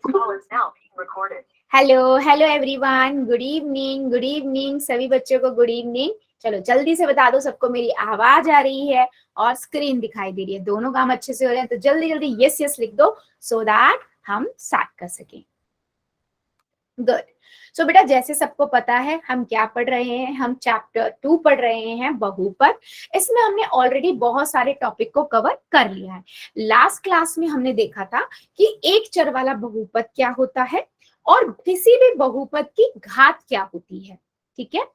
Hello hello everyone, good evening सभी बच्चों को गुड इवनिंग। चलो जल्दी से बता दो सबको मेरी आवाज आ रही है और स्क्रीन दिखाई दे रही है, दोनों काम अच्छे से हो रहे हैं। तो जल्दी जल्दी यस यस लिख दो सो दैट हम स्टार्ट कर सकें। गुड। सो बेटा जैसे सबको पता है हम क्या पढ़ रहे हैं, हम चैप्टर 2 पढ़ रहे हैं बहुपद। इसमें हमने ऑलरेडी बहुत सारे टॉपिक को कवर कर लिया है। लास्ट क्लास में हमने देखा था कि एक चर वाला बहुपद क्या होता है और किसी भी बहुपद की घात क्या होती है। ठीक है,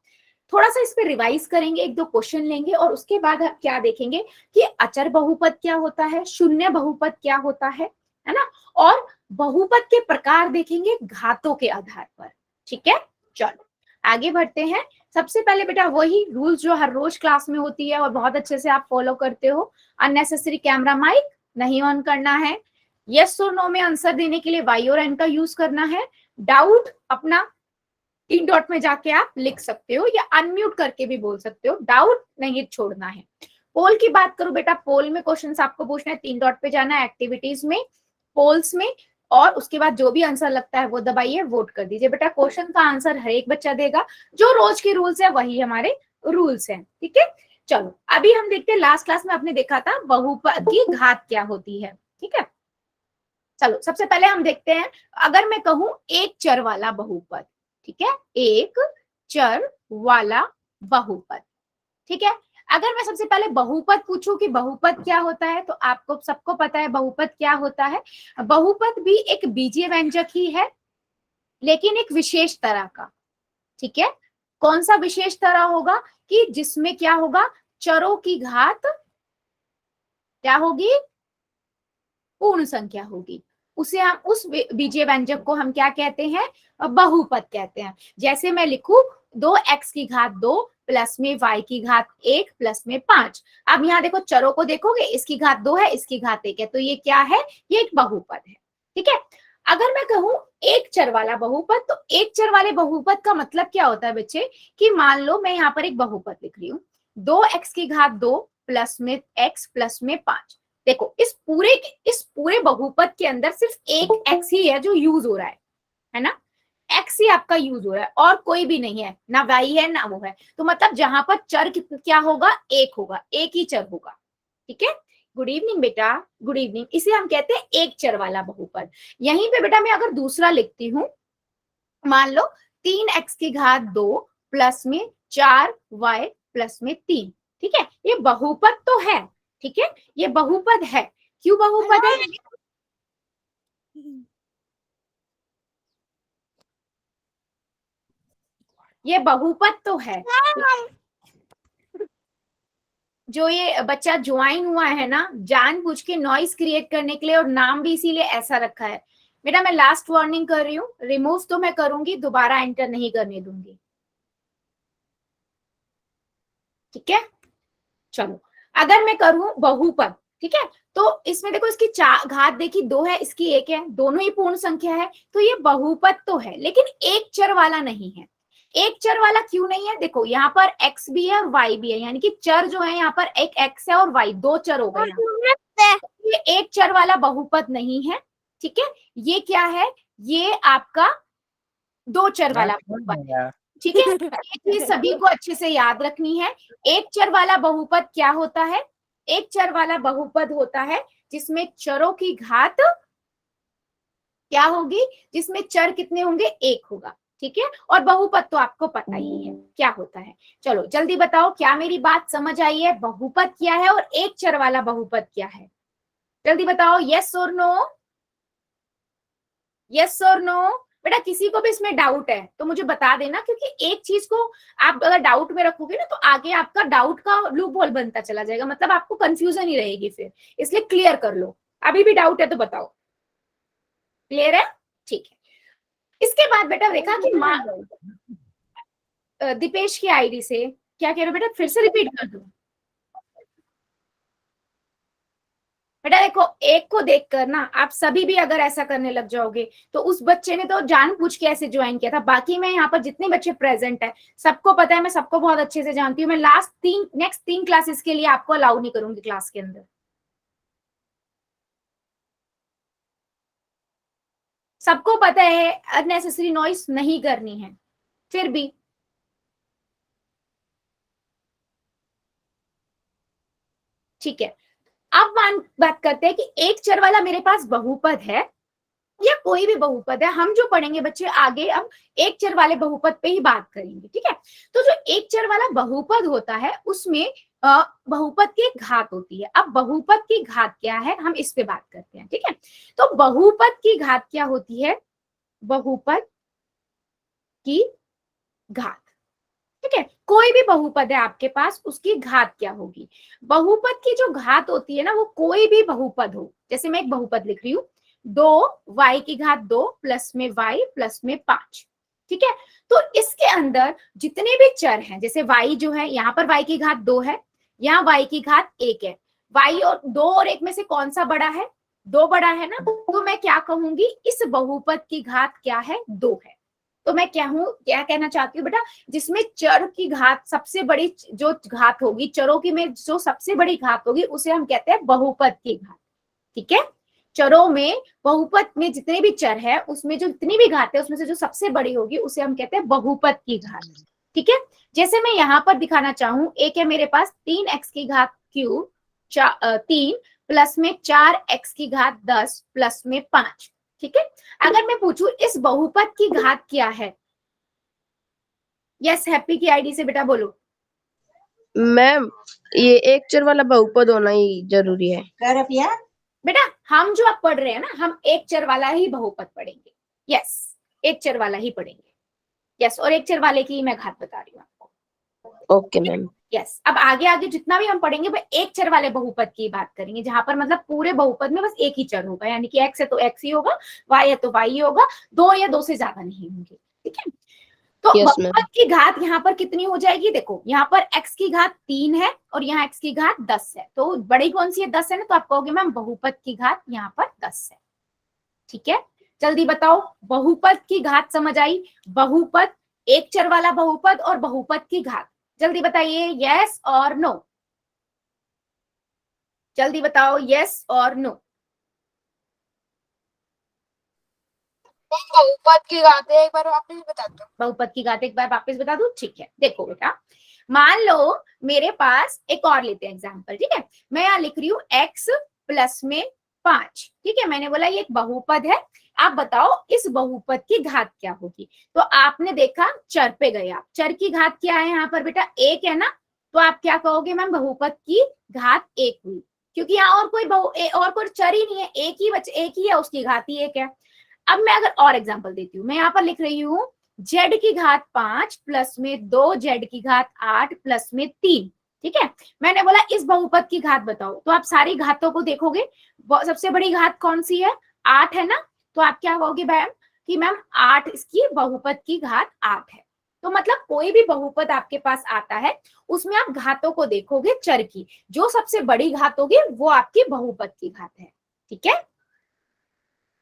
थोड़ा सा इस पे रिवाइज करेंगे, एक दो क्वेश्चन लेंगे और उसके बाद हम क्या देखेंगे कि अचर बहुपद क्या होता है, शून्य बहुपद क्या होता है ना, और बहुपद के प्रकार देखेंगे घातों के आधार पर। ठीक है, चलो आगे बढ़ते हैं। सबसे पहले बेटा वही रूल्स जो हर रोज क्लास में होती है और बहुत अच्छे से आप फॉलो करते हो। अननेसेसरी कैमरा माइक नहीं ऑन करना है। यस और नो में आंसर देने के लिए वाई और एन का यूज करना है। डाउट अपना 3 डॉट में जाके आप लिख सकते हो या अनम्यूट करके भी बोल सकते हो, डाउट नहीं छोड़ना है। पोल की बात करूं बेटा, पोल में क्वेश्चंस आपको पूछना है, 3 डॉट पे जाना है, एक्टिविटीज में, पोल्स में, और उसके बाद जो भी आंसर लगता है वो दबाइए, वोट कर दीजिए। बेटा क्वेश्चन का आंसर हर एक बच्चा देगा, जो रोज के रूल्स है वही हमारे रूल्स हैं। ठीक है, चलो अभी हम देखते हैं, लास्ट क्लास में आपने देखा था बहुपद की घात क्या होती है। ठीक है, चलो सबसे पहले हम देखते हैं, अगर मैं कहूं एक चर वाला बहुपद, ठीक है, एक चर वाला बहुपद। ठीक है, अगर मैं सबसे पहले बहुपद पूछूं कि बहुपद क्या होता है, तो आपको सबको पता है बहुपद क्या होता है। बहुपद भी एक बीजीय व्यंजक ही है, लेकिन एक विशेष तरह का। ठीक है, कौन सा विशेष तरह होगा कि जिसमें क्या होगा, चरों की घात क्या होगी, पूर्ण संख्या होगी। उसे हम उस बीजीय व्यंजक को हम क्या कहते हैं, बहुपद कहते हैं। जैसे मैं लिखूं 2x की घात 2 प्लस में y की घात 1 प्लस में 5। अब यहाँ देखो चरों को देखोगे, इसकी घात 2 है, इसकी घात 1 है, तो ये क्या है, ये एक बहुपद है। ठीक है, अगर मैं कहूं एक चर वाला बहुपद, तो एक चर वाले बहुपद का मतलब क्या होता है बच्चे, कि मान लो मैं यहाँ पर एक बहुपद लिख रही हूँ, 2x की घात 2 प्लस में x प्लस में 5। देखो इस पूरे बहुपद के अंदर सिर्फ एक x ही है जो यूज हो रहा है ना, x ही आपका यूज हो रहा है और कोई भी नहीं है, ना y है ना वो है। तो मतलब जहां पर चर क्या होगा, एक होगा, एक ही चर होगा। ठीक है, गुड इवनिंग बेटा, गुड इवनिंग। इसे हम कहते हैं एक चर वाला बहुपद। यहीं पे बेटा मैं अगर दूसरा लिखती हूँ, मान लो 3x की घात 2 प्लस में 4y प्लस में 3। ठीक है, ये बहुपद तो है। ठीक है, ये बहुपद है। क्यों बहुपद है, ये बहुपद तो है। जो ये बच्चा ज्वाइन हुआ है ना, जानबूझ के नॉइस क्रिएट करने के लिए, और नाम भी इसीलिए ऐसा रखा है। बेटा मैं लास्ट वार्निंग कर रही हूँ, रिमूव तो मैं करूंगी, दोबारा एंटर नहीं करने दूंगी। ठीक है, चलो अगर मैं करूं बहुपद, ठीक है, तो इसमें देखो इसकी घात देखी 2 है, इसकी 1 है, दोनों ही पूर्ण संख्या है, तो ये बहुपद तो है, लेकिन एक चर वाला नहीं है। एक चर वाला क्यों नहीं है, देखो यहाँ पर x भी है और y भी है, यानी कि चर जो है यहाँ पर एक x है और y, दो चर हो गए। ये एक चर वाला बहुपद नहीं है। ठीक है, ये क्या है, ये आपका दो चर वाला बहुपद है। ठीक है, ये चीज सभी को अच्छे से याद रखनी है। एक चर वाला बहुपद क्या होता है, एक चर वाला बहुपद होता है जिसमें चरों की घात क्या होगी, जिसमें चर कितने होंगे, एक होगा। ठीक है, और बहुपद तो आपको पता ही है क्या होता है। चलो जल्दी बताओ, क्या मेरी बात समझ आई है, बहुपद क्या है और एक चर वाला बहुपद क्या है, जल्दी बताओ, यस और नो, यस और नो। बेटा किसी को भी इसमें डाउट है तो मुझे बता देना, क्योंकि एक चीज को आप अगर डाउट में रखोगे ना, तो आगे आपका डाउट का लूप होल बनता चला जाएगा, मतलब आपको कंफ्यूजन ही रहेगी फिर, इसलिए क्लियर कर लो। अभी भी डाउट है तो बताओ, क्लियर है, ठीक है। इसके बाद बेटा देखा कि दीपेश की आईडी से क्या कह रहे हो बेटा, फिर से रिपीट कर दो। बेटा देखो, एक को देखकर ना आप सभी भी अगर ऐसा करने लग जाओगे, तो उस बच्चे ने तो जानबूझ के ऐसे ज्वाइन किया था। बाकी मैं यहाँ पर जितने बच्चे प्रेजेंट है सबको पता है, मैं सबको बहुत अच्छे से जानती हूँ। मैं नेक्स्ट 3 क्लासेस के लिए आपको अलाउ नहीं करूंगी क्लास के अंदर। सबको पता है अननेसेसरी नॉइस नहीं करनी है, फिर भी ठीक है। अब बात करते हैं कि एक चर वाला मेरे पास बहुपद है या कोई भी बहुपद है, हम जो पढ़ेंगे बच्चे आगे अब एक चर वाले बहुपद पे ही बात करेंगे, ठीक है। तो जो एक चर वाला बहुपद होता है उसमें बहुपद की घात होती है। अब बहुपद की घात क्या है हम इस पे बात करते हैं, ठीक है। तो बहुपद की घात क्या होती है, बहुपद की घात, ठीक है। कोई भी बहुपद है आपके पास उसकी घात क्या होगी, बहुपद की जो घात होती है ना वो कोई भी बहुपद हो, जैसे मैं एक बहुपद लिख रही हूं 2y की घात 2 प्लस में y प्लस में 5, ठीक है। तो इसके अंदर जितने भी चर हैं, जैसे y जो है यहाँ पर y की घात 2 है, यहाँ y की घात 1 है, y और 2 और 1 में से कौन सा बड़ा है, 2 बड़ा है ना, तो मैं क्या कहूंगी इस बहुपद की घात क्या है, 2 है। तो मैं क्या कहना चाहती हूँ बेटा, जिसमें चर की घात सबसे बड़ी जो घात होगी, चरों की में जो सबसे बड़ी घात होगी उसे हम कहते हैं बहुपद की घात, ठीक है। चरों में बहुपद में जितने भी चर है उसमें जो जितनी भी घात है उसमें से जो सबसे बड़ी होगी उसे हम कहते हैं बहुपद की घात, ठीक है। जैसे मैं यहाँ पर दिखाना चाहूँ, एक है मेरे पास 3x की घात क्यूब 3 प्लस में 4x की घात 10 प्लस में 5, ठीक है। अगर मैं पूछूं इस बहुपद की घात क्या है, यस हैप्पी की आईडी से बेटा बोलो। मैम ये एक चर वाला बहुपद होना ही जरूरी है। बेटा हम जो आप पढ़ रहे हैं ना हम एक चर वाला ही बहुपद पढ़ेंगे, यस एक चर वाला ही पढ़ेंगे, यस और एक चर वाले की मैं घात बता रही हूँ आपको। Okay ma'am. यस अब आगे आगे जितना भी हम पढ़ेंगे वो एक चर वाले बहुपद की बात करेंगे, जहां पर मतलब पूरे बहुपद में बस एक ही चर होगा, यानी कि x है तो x ही होगा, y है तो y ही होगा, 2 या 2 से ज्यादा नहीं होंगे, ठीक है। तो बहुपद की घात यहाँ पर कितनी हो जाएगी, देखो यहाँ पर x की घात 3 है और यहाँ x की घात 10 है, तो बड़ी कौन सी है 10 है ना, तो आप कहोगे मैम बहुपद की घात यहाँ पर 10 है, ठीक है। जल्दी बताओ बहुपद की घात समझ आई, बहुपद एक चर वाला बहुपद और बहुपद की घात, जल्दी बताइए यस और नो, जल्दी बताओ यस और नो। बहुपद की घात एक बार वापस बता दो, बहुपद की घात एक बार वापस बता दूं, ठीक है। देखो बेटा मान लो मेरे पास एक और लेते हैं एग्जांपल, ठीक है। मैं यहाँ लिख रही हूँ x प्लस में 5, ठीक है। मैंने बोला ये एक बहुपद है, आप बताओ इस बहुपद की घात क्या होगी, तो आपने देखा चर पे गए आप, चर की घात क्या है यहाँ पर बेटा 1 है ना, तो आप क्या कहोगे मैम बहुपद की घात 1 हुई, क्योंकि यहाँ और कोई चर ही नहीं है, एक ही है उसकी घात ही 1 है। अब मैं अगर और एग्जांपल देती हूँ, मैं यहाँ पर लिख रही हूँ z की घात 5 प्लस में 2z की घात 8 प्लस में 3, ठीक है। मैंने बोला इस बहुपद की घात बताओ, तो आप सारी घातों को देखोगे, सबसे बड़ी घात कौन सी है 8 है ना, तो आप क्या कहोगे मैम कि मैम 8 इसकी बहुपद की घात 8 है। तो मतलब कोई भी बहुपद आपके पास आता है उसमें आप घातों को देखोगे चर की, जो सबसे बड़ी घात होगी वो आपकी बहुपद की घात है, ठीक है।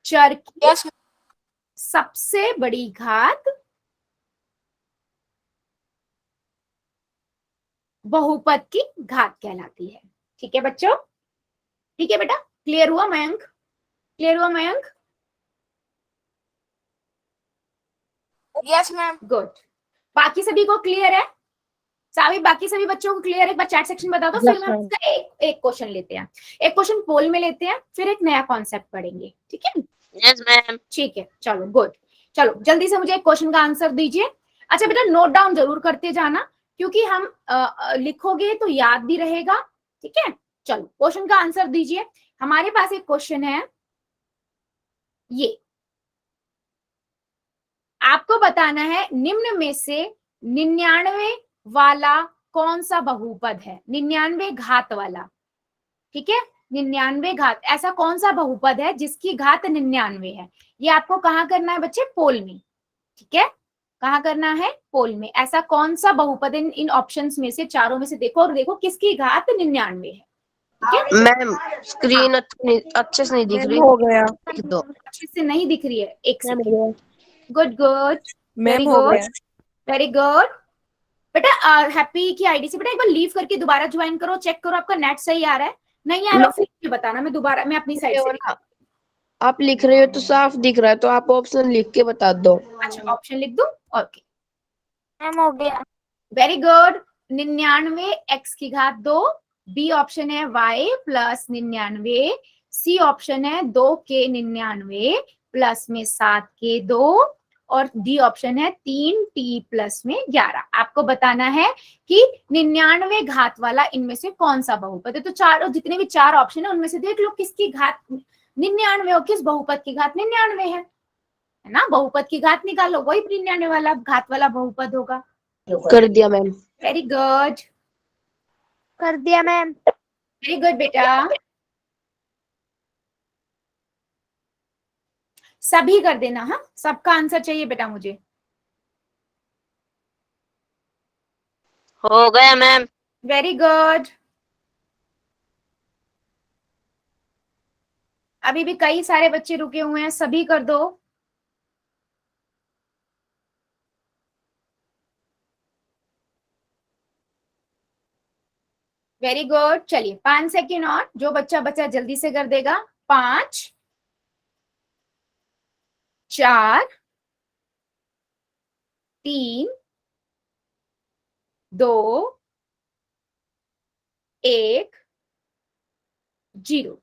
चर की सबसे बड़ी घात बहुपद की घात कहलाती है, ठीक है बच्चों, ठीक है बेटा, क्लियर हुआ मयंक, क्लियर हुआ मयंक, यस मैम। गुड, बाकी सभी को क्लियर है सावी, बाकी सभी बच्चों को क्लियर है, एक बार चैट सेक्शन बता दो, फिर हम एक क्वेश्चन लेते हैं, एक क्वेश्चन पोल में लेते हैं, फिर एक नया कॉन्सेप्ट पढ़ेंगे, ठीक है। Yes ma'am. ठीक है चलो गुड, चलो जल्दी से मुझे एक क्वेश्चन का आंसर दीजिए। अच्छा बेटा नोट डाउन जरूर करते जाना, क्योंकि हम लिखोगे तो याद भी रहेगा, ठीक है। चलो क्वेश्चन का आंसर दीजिए, हमारे पास एक क्वेश्चन है, ये आपको बताना है निम्न में से 99 वाला कौन सा बहुपद है, 99 घात वाला, ठीक है। 99 घात, ऐसा कौन सा बहुपद है जिसकी घात 99 है, ये आपको कहाँ करना है बच्चे, पोल में, ठीक है। कहाँ करना है, पोल में, ऐसा कौन सा बहुपद इन ऑप्शंस में से चारों में से देखो और देखो किसकी घात 99 है, ठीक है। मैम स्क्रीन अच्छे से नहीं दिख रही, हो गया दो अच्छे से नहीं दिख रही है, एक second, good good very ma'am हो गुड गया। वेरी गुड बेटा। हैप्पी की आईडी से बेटा एक बार लीव करके दोबारा ज्वाइन करो, चेक करो आपका नेट सही आ रहा है, नहीं आ रहा फिर बताना, मैं दोबारा मैं अपनी साइड से आप लिख रहे हो तो साफ दिख रहा है, तो आप ऑप्शन लिख के बता दो। अच्छा ऑप्शन लिख दूं? ओके मैम हो गया। Very good. 99 x की घात 2, बी ऑप्शन है y प्लस 99, सी ऑप्शन है 2k99 प्लस में 7k2 और डी ऑप्शन है 3t प्लस में 11। आपको बताना है कि 99 घात वाला इनमें से कौन सा बहुपद है। तो चारों जितने भी चार ऑप्शन है उनमें से देख लो किसकी घात 99 और किस बहुपद की घात 99 है ना। बहुपद की घात निकालो, वही 99 वाला घात वाला बहुपद होगा। कर दिया मैम। वेरी गुड, कर दिया मैम। वेरी गुड बेटा। सभी कर देना, हाँ सबका आंसर चाहिए बेटा मुझे। हो गया मैम। Very good. अभी भी कई सारे बच्चे रुके हुए हैं, सभी कर दो। Very good. चलिए 5 सेकेंड और, जो बच्चा बच्चा जल्दी से कर देगा। 5 4 3 2 1 0।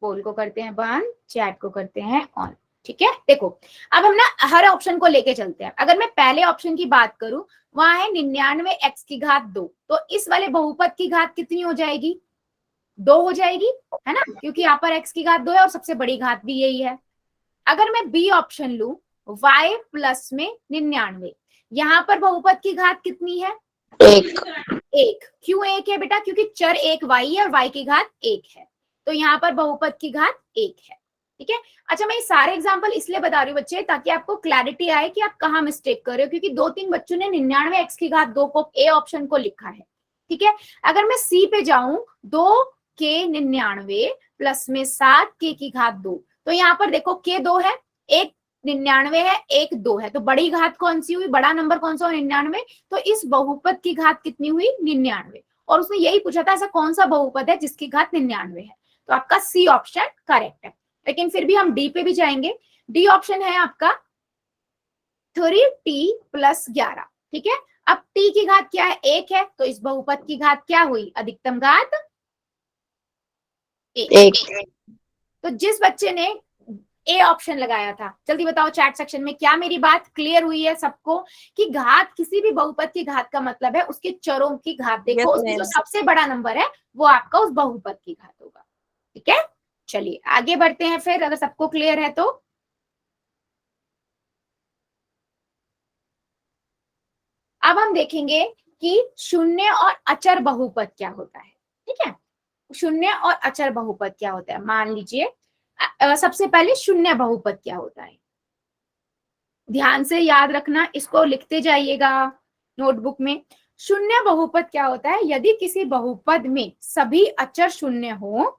पोल को करते हैं बंद, चैट को करते हैं ऑन। ठीक है, देखो अब हम ना हर ऑप्शन को लेके चलते हैं। अगर मैं पहले ऑप्शन की बात करूं, वहां है 99 x की घात 2, तो इस वाले बहुपद की घात कितनी हो जाएगी? 2 हो जाएगी, है ना, क्योंकि यहाँ पर x की घात 2 है और सबसे बड़ी घात भी यही है। अगर मैं बी ऑप्शन लू, y प्लस में 99, यहाँ पर बहुपद की घात कितनी है? 1। क्यों 1 है बेटा? क्योंकि चर एक y है और y की घात 1 है, तो यहाँ पर बहुपद की घात 1 है। ठीक है। अच्छा मैं ये सारे एग्जांपल इसलिए बता रही हूँ बच्चे, ताकि आपको क्लैरिटी आए कि आप कहाँ मिस्टेक कर रहे हो, क्योंकि 2-3 बच्चों ने 99 x की घात 2 को ए ऑप्शन को लिखा है। ठीक है। अगर मैं सी पे जाऊं, 2k99 प्लस में 7k की घात 2, तो यहाँ पर देखो k 2 है, एक 99 है, एक 2 है, तो बड़ी घात कौन सी हुई? बड़ा नंबर कौन सा? 99। तो इस बहुपद की घात कितनी हुई? 99। और उसने यही पूछा था ऐसा कौन सा बहुपद है जिसकी घात 99 है, तो आपका सी ऑप्शन करेक्ट है। लेकिन फिर भी हम डी पे भी जाएंगे। डी ऑप्शन है आपका 3t प्लस 11। ठीक है। अब t की घात क्या है? 1 है, तो इस बहुपद की घात क्या हुई? अधिकतम घात 1। तो जिस बच्चे ने ए ऑप्शन लगाया था, जल्दी बताओ चैट सेक्शन में, क्या मेरी बात क्लियर हुई है सबको कि घात किसी भी बहुपद की घात का मतलब है उसके चरों की घात। देखो Yes, उसमें जो ma'am. सबसे बड़ा नंबर है वो आपका उस बहुपद की घात होगा। ठीक है, चलिए आगे बढ़ते हैं फिर, अगर सबको क्लियर है तो। अब हम देखेंगे कि शून्य और अचर बहुपद क्या होता है। ठीक है, शून्य और अचर बहुपद क्या होता है। मान लीजिए सबसे पहले शून्य बहुपद क्या होता है, ध्यान से याद रखना, इसको लिखते जाइएगा नोटबुक में। शून्य बहुपद क्या होता है? यदि किसी बहुपद में सभी अचर शून्य हो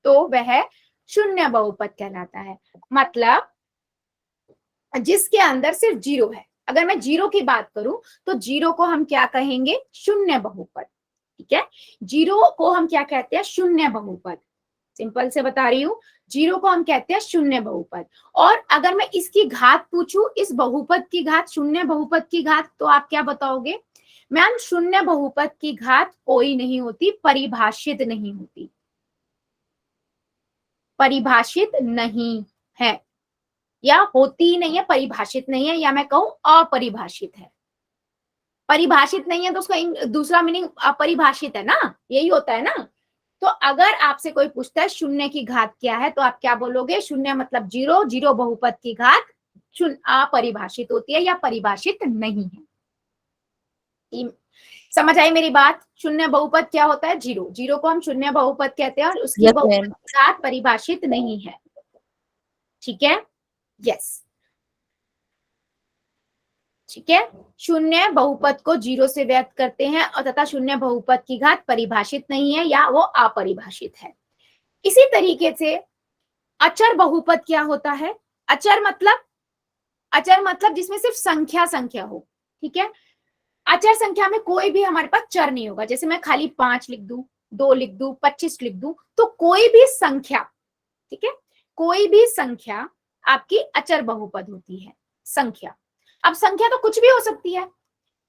तो वह शून्य बहुपद कहलाता है। मतलब जिसके अंदर सिर्फ 0 है। अगर मैं 0 की बात करूं तो 0 को हम क्या कहेंगे? शून्य बहुपद। ठीक है, 0 को हम क्या कहते हैं? शून्य बहुपद। सिंपल से बता रही हूँ, 0 को हम कहते हैं शून्य बहुपद। और अगर मैं इसकी घात पूछूं, इस बहुपद की घात, शून्य बहुपद की घात, तो आप क्या बताओगे? मैम शून्य बहुपद की घात कोई नहीं होती, परिभाषित नहीं होती, परिभाषित नहीं है, या होती ही नहीं है, परिभाषित नहीं है, या मैं कहूं अपरिभाषित है। परिभाषित नहीं है तो उसका दूसरा मीनिंग अपरिभाषित है ना, यही होता है ना। तो अगर आपसे कोई पूछता है शून्य की घात क्या है, तो आप क्या बोलोगे? शून्य मतलब 0, 0 बहुपद की घात अपरिभाषित होती है या परिभाषित नहीं है। समझ आई मेरी बात? शून्य बहुपद क्या होता है? 0, 0 को हम शून्य बहुपद कहते हैं और उसकी Yes, बहुपद ma'am. की घात परिभाषित नहीं है। ठीक है, यस ठीक है। शून्य बहुपद को 0 से व्यक्त करते हैं और तथा शून्य बहुपद की घात परिभाषित नहीं है या वो अपरिभाषित है। इसी तरीके से अचर बहुपद क्या होता है? अचर मतलब जिसमें सिर्फ संख्या संख्या हो। ठीक है, अचर संख्या में कोई भी हमारे पास चर नहीं होगा। जैसे मैं खाली 5 लिख दूं, 2 लिख दूं, 25 लिख दूं, तो कोई भी संख्या, ठीक है, कोई भी संख्या आपकी अचर बहुपद होती है। संख्या, अब संख्या तो कुछ भी हो सकती है,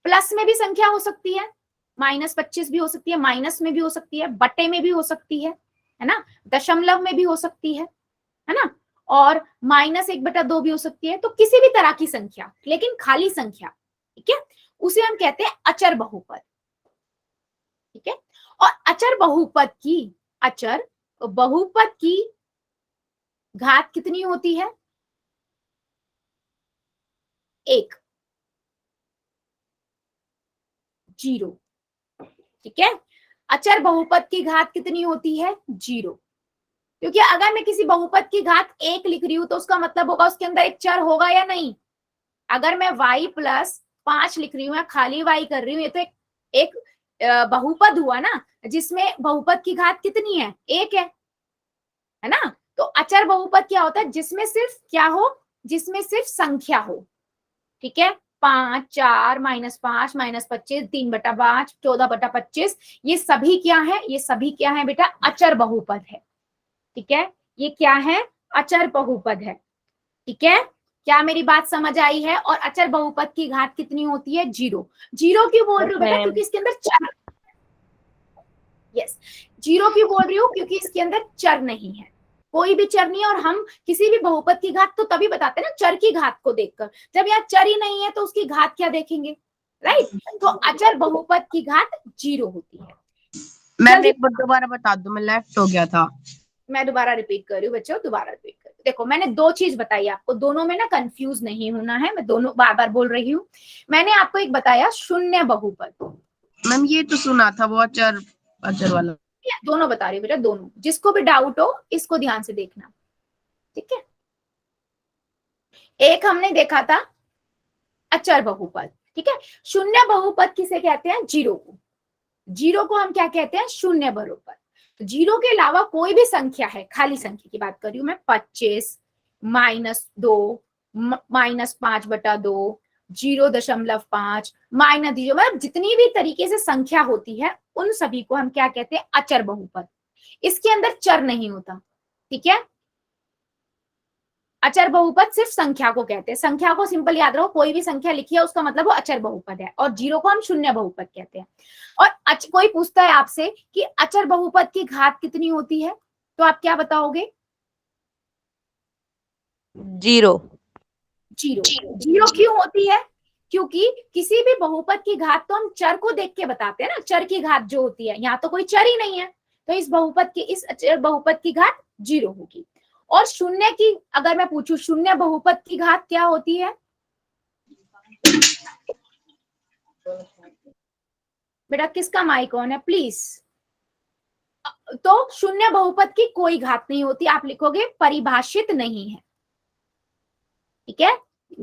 प्लस में भी संख्या हो सकती है, -25 भी हो सकती है, माइनस में भी हो सकती है, बटे में भी हो सकती है ना, दशमलव में भी हो सकती है ना, और -1/2 भी हो सकती है। तो किसी भी तरह की संख्या, लेकिन खाली संख्या, ठीक है, उसे हम कहते हैं अचर बहुपद। ठीक है, और अचर बहुपद की घात कितनी होती है? 1, 0। ठीक है, अचर बहुपद की घात कितनी होती है? 0। क्योंकि अगर मैं किसी बहुपद की घात 1 लिख रही हूं तो उसका मतलब होगा उसके अंदर एक चर होगा या नहीं। अगर मैं y + 5 लिख रही हूँ या खाली y कर रही हूँ, ये तो एक बहुपद हुआ ना, जिसमें बहुपद की घात कितनी है? 1 है ना। तो अचर बहुपद क्या होता है? जिसमें सिर्फ क्या हो? जिसमें सिर्फ संख्या हो। ठीक है, 5, 4, -5, -25, 3/5, 14/25, ये सभी क्या है? ये सभी क्या है बेटा? अचर बहुपद है। ठीक है, ये क्या है? अचर बहुपद है। ठीक है, क्या मेरी बात समझ आई है? और अचर बहुपद की घात कितनी होती है? 0। 0 क्यों बोल रही हूँ बेटा? क्योंकि इसके अंदर चर, यस, 0 क्यों बोल रही हूँ? क्योंकि इसके अंदर चर नहीं है, कोई भी चर नहीं है। और हम किसी भी बहुपद की घात तो तभी बताते हैं ना, चर की घात को देखकर। जब यहाँ चर ही नहीं है तो उसकी घात क्या देखेंगे, राइट? तो अचर बहुपद की घात 0 होती है। मैम एक बार दोबारा बता दो, मैं लेफ्ट हो गया था। मैं दोबारा रिपीट कर रही हूँ बच्चों, दोबारा रिपीट कर रही हूँ। देखो, मैंने 2 चीज बताई आपको, दोनों में ना कंफ्यूज नहीं होना है, मैं दोनों बार बार बोल रही हूँ। मैंने आपको एक बताया शून्य बहुपद। मैम ये तो सुना था, वो अचर वाला। दोनों बता रही हूँ बेटा, दोनों। जिसको भी डाउट हो इसको ध्यान से देखना। ठीक है, एक हमने देखा था अचर बहुपद। ठीक है, शून्य बहुपद किसे कहते हैं? 0 को। 0 को हम क्या कहते हैं? शून्य बहुपद। तो 0 के अलावा कोई भी संख्या है, खाली संख्या की बात कर रही हूँ मैं, 25, -2, -5/2, 0.5, -0, मतलब जितनी भी तरीके से संख्या होती है उन सभी को हम क्या कहते हैं? अचर बहुपद। इसके अंदर चर नहीं होता। ठीक है, अचर बहुपद सिर्फ संख्या को कहते हैं। संख्या को सिंपल याद रखो, कोई भी संख्या लिखी है उसका मतलब वो अचर बहुपद है, और 0 को हम शून्य बहुपद कहते हैं। और कोई पूछता है आपसे कि अचर बहुपद की घात कितनी होती है, तो आप क्या बताओगे? 0। 0 क्यों होती है? क्योंकि किसी भी बहुपद की घात तो हम चर को देख के बताते हैं ना, चर की घात जो होती है। यहाँ तो कोई चर ही नहीं है, तो इस अचर बहुपद की घात 0 होगी। और शून्य की, अगर मैं पूछूं शून्य बहुपद की घात क्या होती है? बेटा किसका माइक ऑन है प्लीज? तो शून्य बहुपद की कोई घात नहीं होती, आप लिखोगे परिभाषित नहीं है। ठीक है,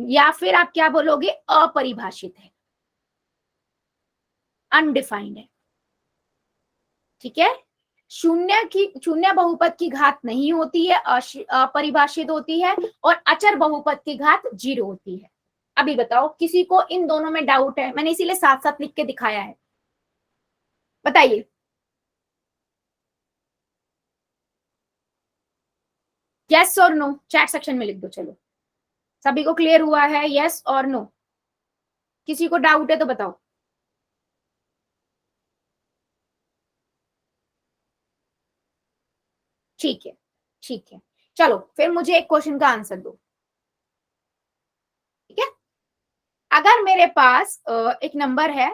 या फिर आप क्या बोलोगे? अपरिभाषित है, अनडिफाइंड है। ठीक है, शून्य बहुपद की घात नहीं होती है, अपरिभाषित होती है, और अचर बहुपद की घात 0 होती है। अभी बताओ, किसी को इन दोनों में डाउट है? मैंने इसीलिए साथ साथ लिख के दिखाया है, बताइए। यस और नो चैट सेक्शन में लिख दो। चलो, सभी को क्लियर हुआ है? यस और नो? किसी को डाउट है तो बताओ। ठीक है, ठीक है, चलो फिर मुझे एक क्वेश्चन का आंसर दो। ठीक है, अगर मेरे पास एक नंबर है,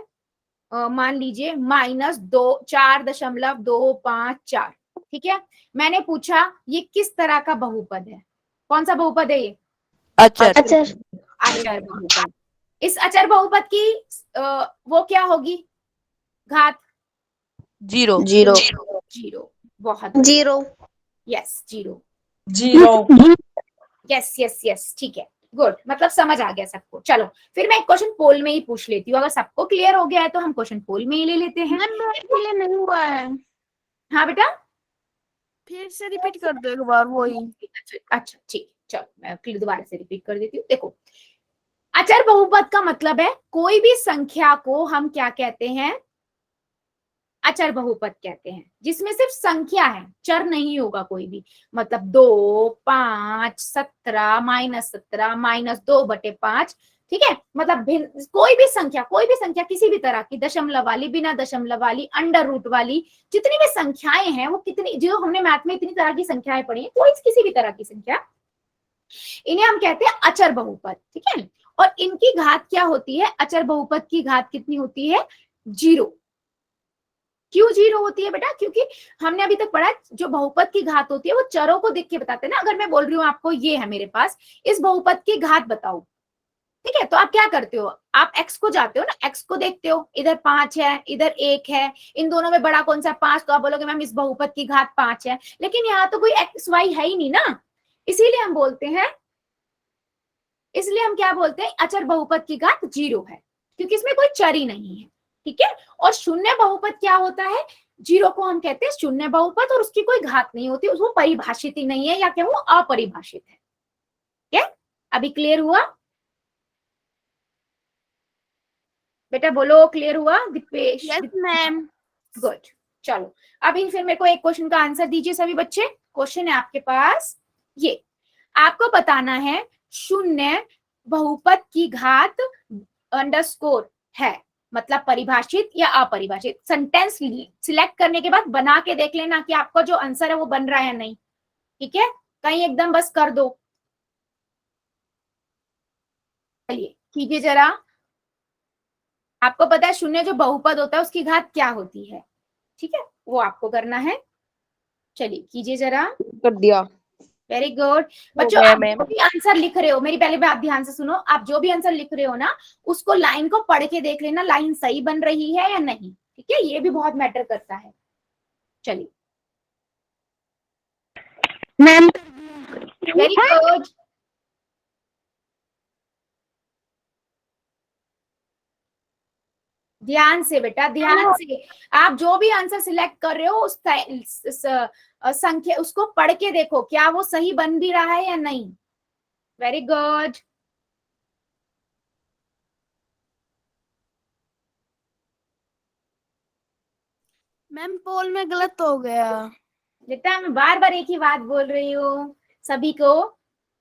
मान लीजिए -4.254। ठीक है, मैंने पूछा ये किस तरह का बहुपद है? कौन सा बहुपद है ये? अचर। अचर बहुपद। इस अचर बहुपद की वो क्या होगी घात? 0। 0। बहुत 0। यस, 0। 0। यस यस यस, ठीक है, गुड, मतलब समझ आ गया सबको। चलो फिर मैं एक क्वेश्चन पोल में ही पूछ लेती हूँ। अगर सबको क्लियर हो गया है तो हम क्वेश्चन पोल में ही ले लेते हैं। नहीं हुआ है, हाँ बेटा, फिर से रिपीट कर दो एक बार वही। अच्छा ठीक, चलो मैं दोबारा से रिपीट कर देती हूँ। देखो, अचर बहुपद का मतलब है कोई भी संख्या को हम क्या कहते हैं? अचर बहुपद कहते हैं, जिसमें सिर्फ संख्या है, चर नहीं होगा कोई भी। मतलब 2, 5, 17, -17, -2/5, ठीक है। मतलब भिन्न कोई भी संख्या किसी भी तरह की, दशमलव वाली, बिना दशमलव वाली, अंडर रूट वाली, जितनी भी संख्याएं हैं वो कितनी, जो हमने मैथ में इतनी तरह की संख्याएं पढ़ी है, कोई किसी भी तरह की संख्या, इन्हें हम कहते हैं अचर बहुपद, ठीक है। और इनकी घात क्या होती है? अचर बहुपद की घात कितनी होती है? 0। क्यों 0 होती है बेटा? क्योंकि हमने अभी तक पढ़ा जो बहुपद की घात होती है वो चरों को देख के बताते हैं ना। अगर मैं बोल रही हूँ आपको ये है मेरे पास, इस बहुपद की घात बताओ, ठीक है, तो आप क्या करते हो? आप x को जाते हो ना, x को देखते हो, इधर 5 है, इधर 1 है, इन दोनों में बड़ा कौन सा? 5। तो आप बोलोगे मैम इस बहुपद की घात 5 है, लेकिन यहाँ तो कोई x y है ही नहीं ना, इसीलिए हम बोलते हैं, इसलिए हम क्या बोलते हैं? अचर बहुपद की घात 0 है, क्योंकि इसमें कोई चर ही नहीं है, ठीक है। और शून्य बहुपद क्या होता है? 0 को हम कहते हैं शून्य बहुपद, और उसकी कोई घात नहीं होती, उसको परिभाषित ही नहीं है, या क्या वो अपरिभाषित है। क्या अभी क्लियर हुआ बेटा? बोलो क्लियर हुआ दीपेश? Yes ma'am. गुड। चलो अभी फिर मेरे को एक क्वेश्चन का आंसर दीजिए सभी बच्चे। क्वेश्चन है आपके पास ये, आपको बताना है शून्य बहुपद की घात अंडरस्कोर है, मतलब परिभाषित या अपरिभाषित। सेंटेंस सिलेक्ट करने के बाद बना के देख लेना कि आपका जो आंसर है वो बन रहा है या नहीं, ठीक है। कहीं एकदम बस कर दो। चलिए कीजिए जरा। आपको पता है शून्य जो बहुपद होता है उसकी घात क्या होती है, ठीक है, वो आपको करना है। चलिए कीजिए जरा। कर दिया। वेरी गुड बच्चों। आप जो भी आंसर लिख रहे हो, मेरी पहले बात ध्यान से सुनो, आप जो भी आंसर लिख रहे हो ना, उसको लाइन को पढ़ के देख लेना, लाइन सही बन रही है या नहीं, ठीक है, ये भी बहुत मैटर करता है। चलिए मैम वेरी गुड। ध्यान से बेटा, ध्यान से। आप जो भी आंसर सिलेक्ट कर रहे हो उस संख्या उसको पढ़ के देखो, क्या वो सही बन भी रहा है या नहीं। Very good. मैम पोल में गलत हो गया। बेटा मैं बार बार एक ही बात बोल रही हूँ सभी को,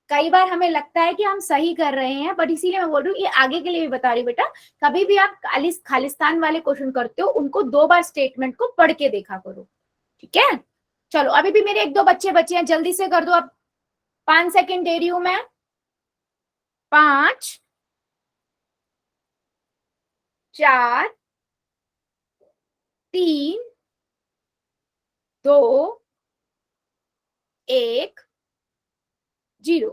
कई बार हमें लगता है कि हम सही कर रहे हैं, बट इसीलिए मैं बोल रही हूँ, ये आगे के लिए भी बता रही हूँ बेटा। कभी भी आप खालिस्तान वाले क्वेश्चन करते हो, उनको 2 बार स्टेटमेंट को पढ़ के देखा करो, ठीक है। चलो अभी भी मेरे 1-2 बच्चे बचे हैं, जल्दी से कर दो। अब 5 सेकेंड दे रही हूं मैं। 5, 4, 3, 2, 1, 0।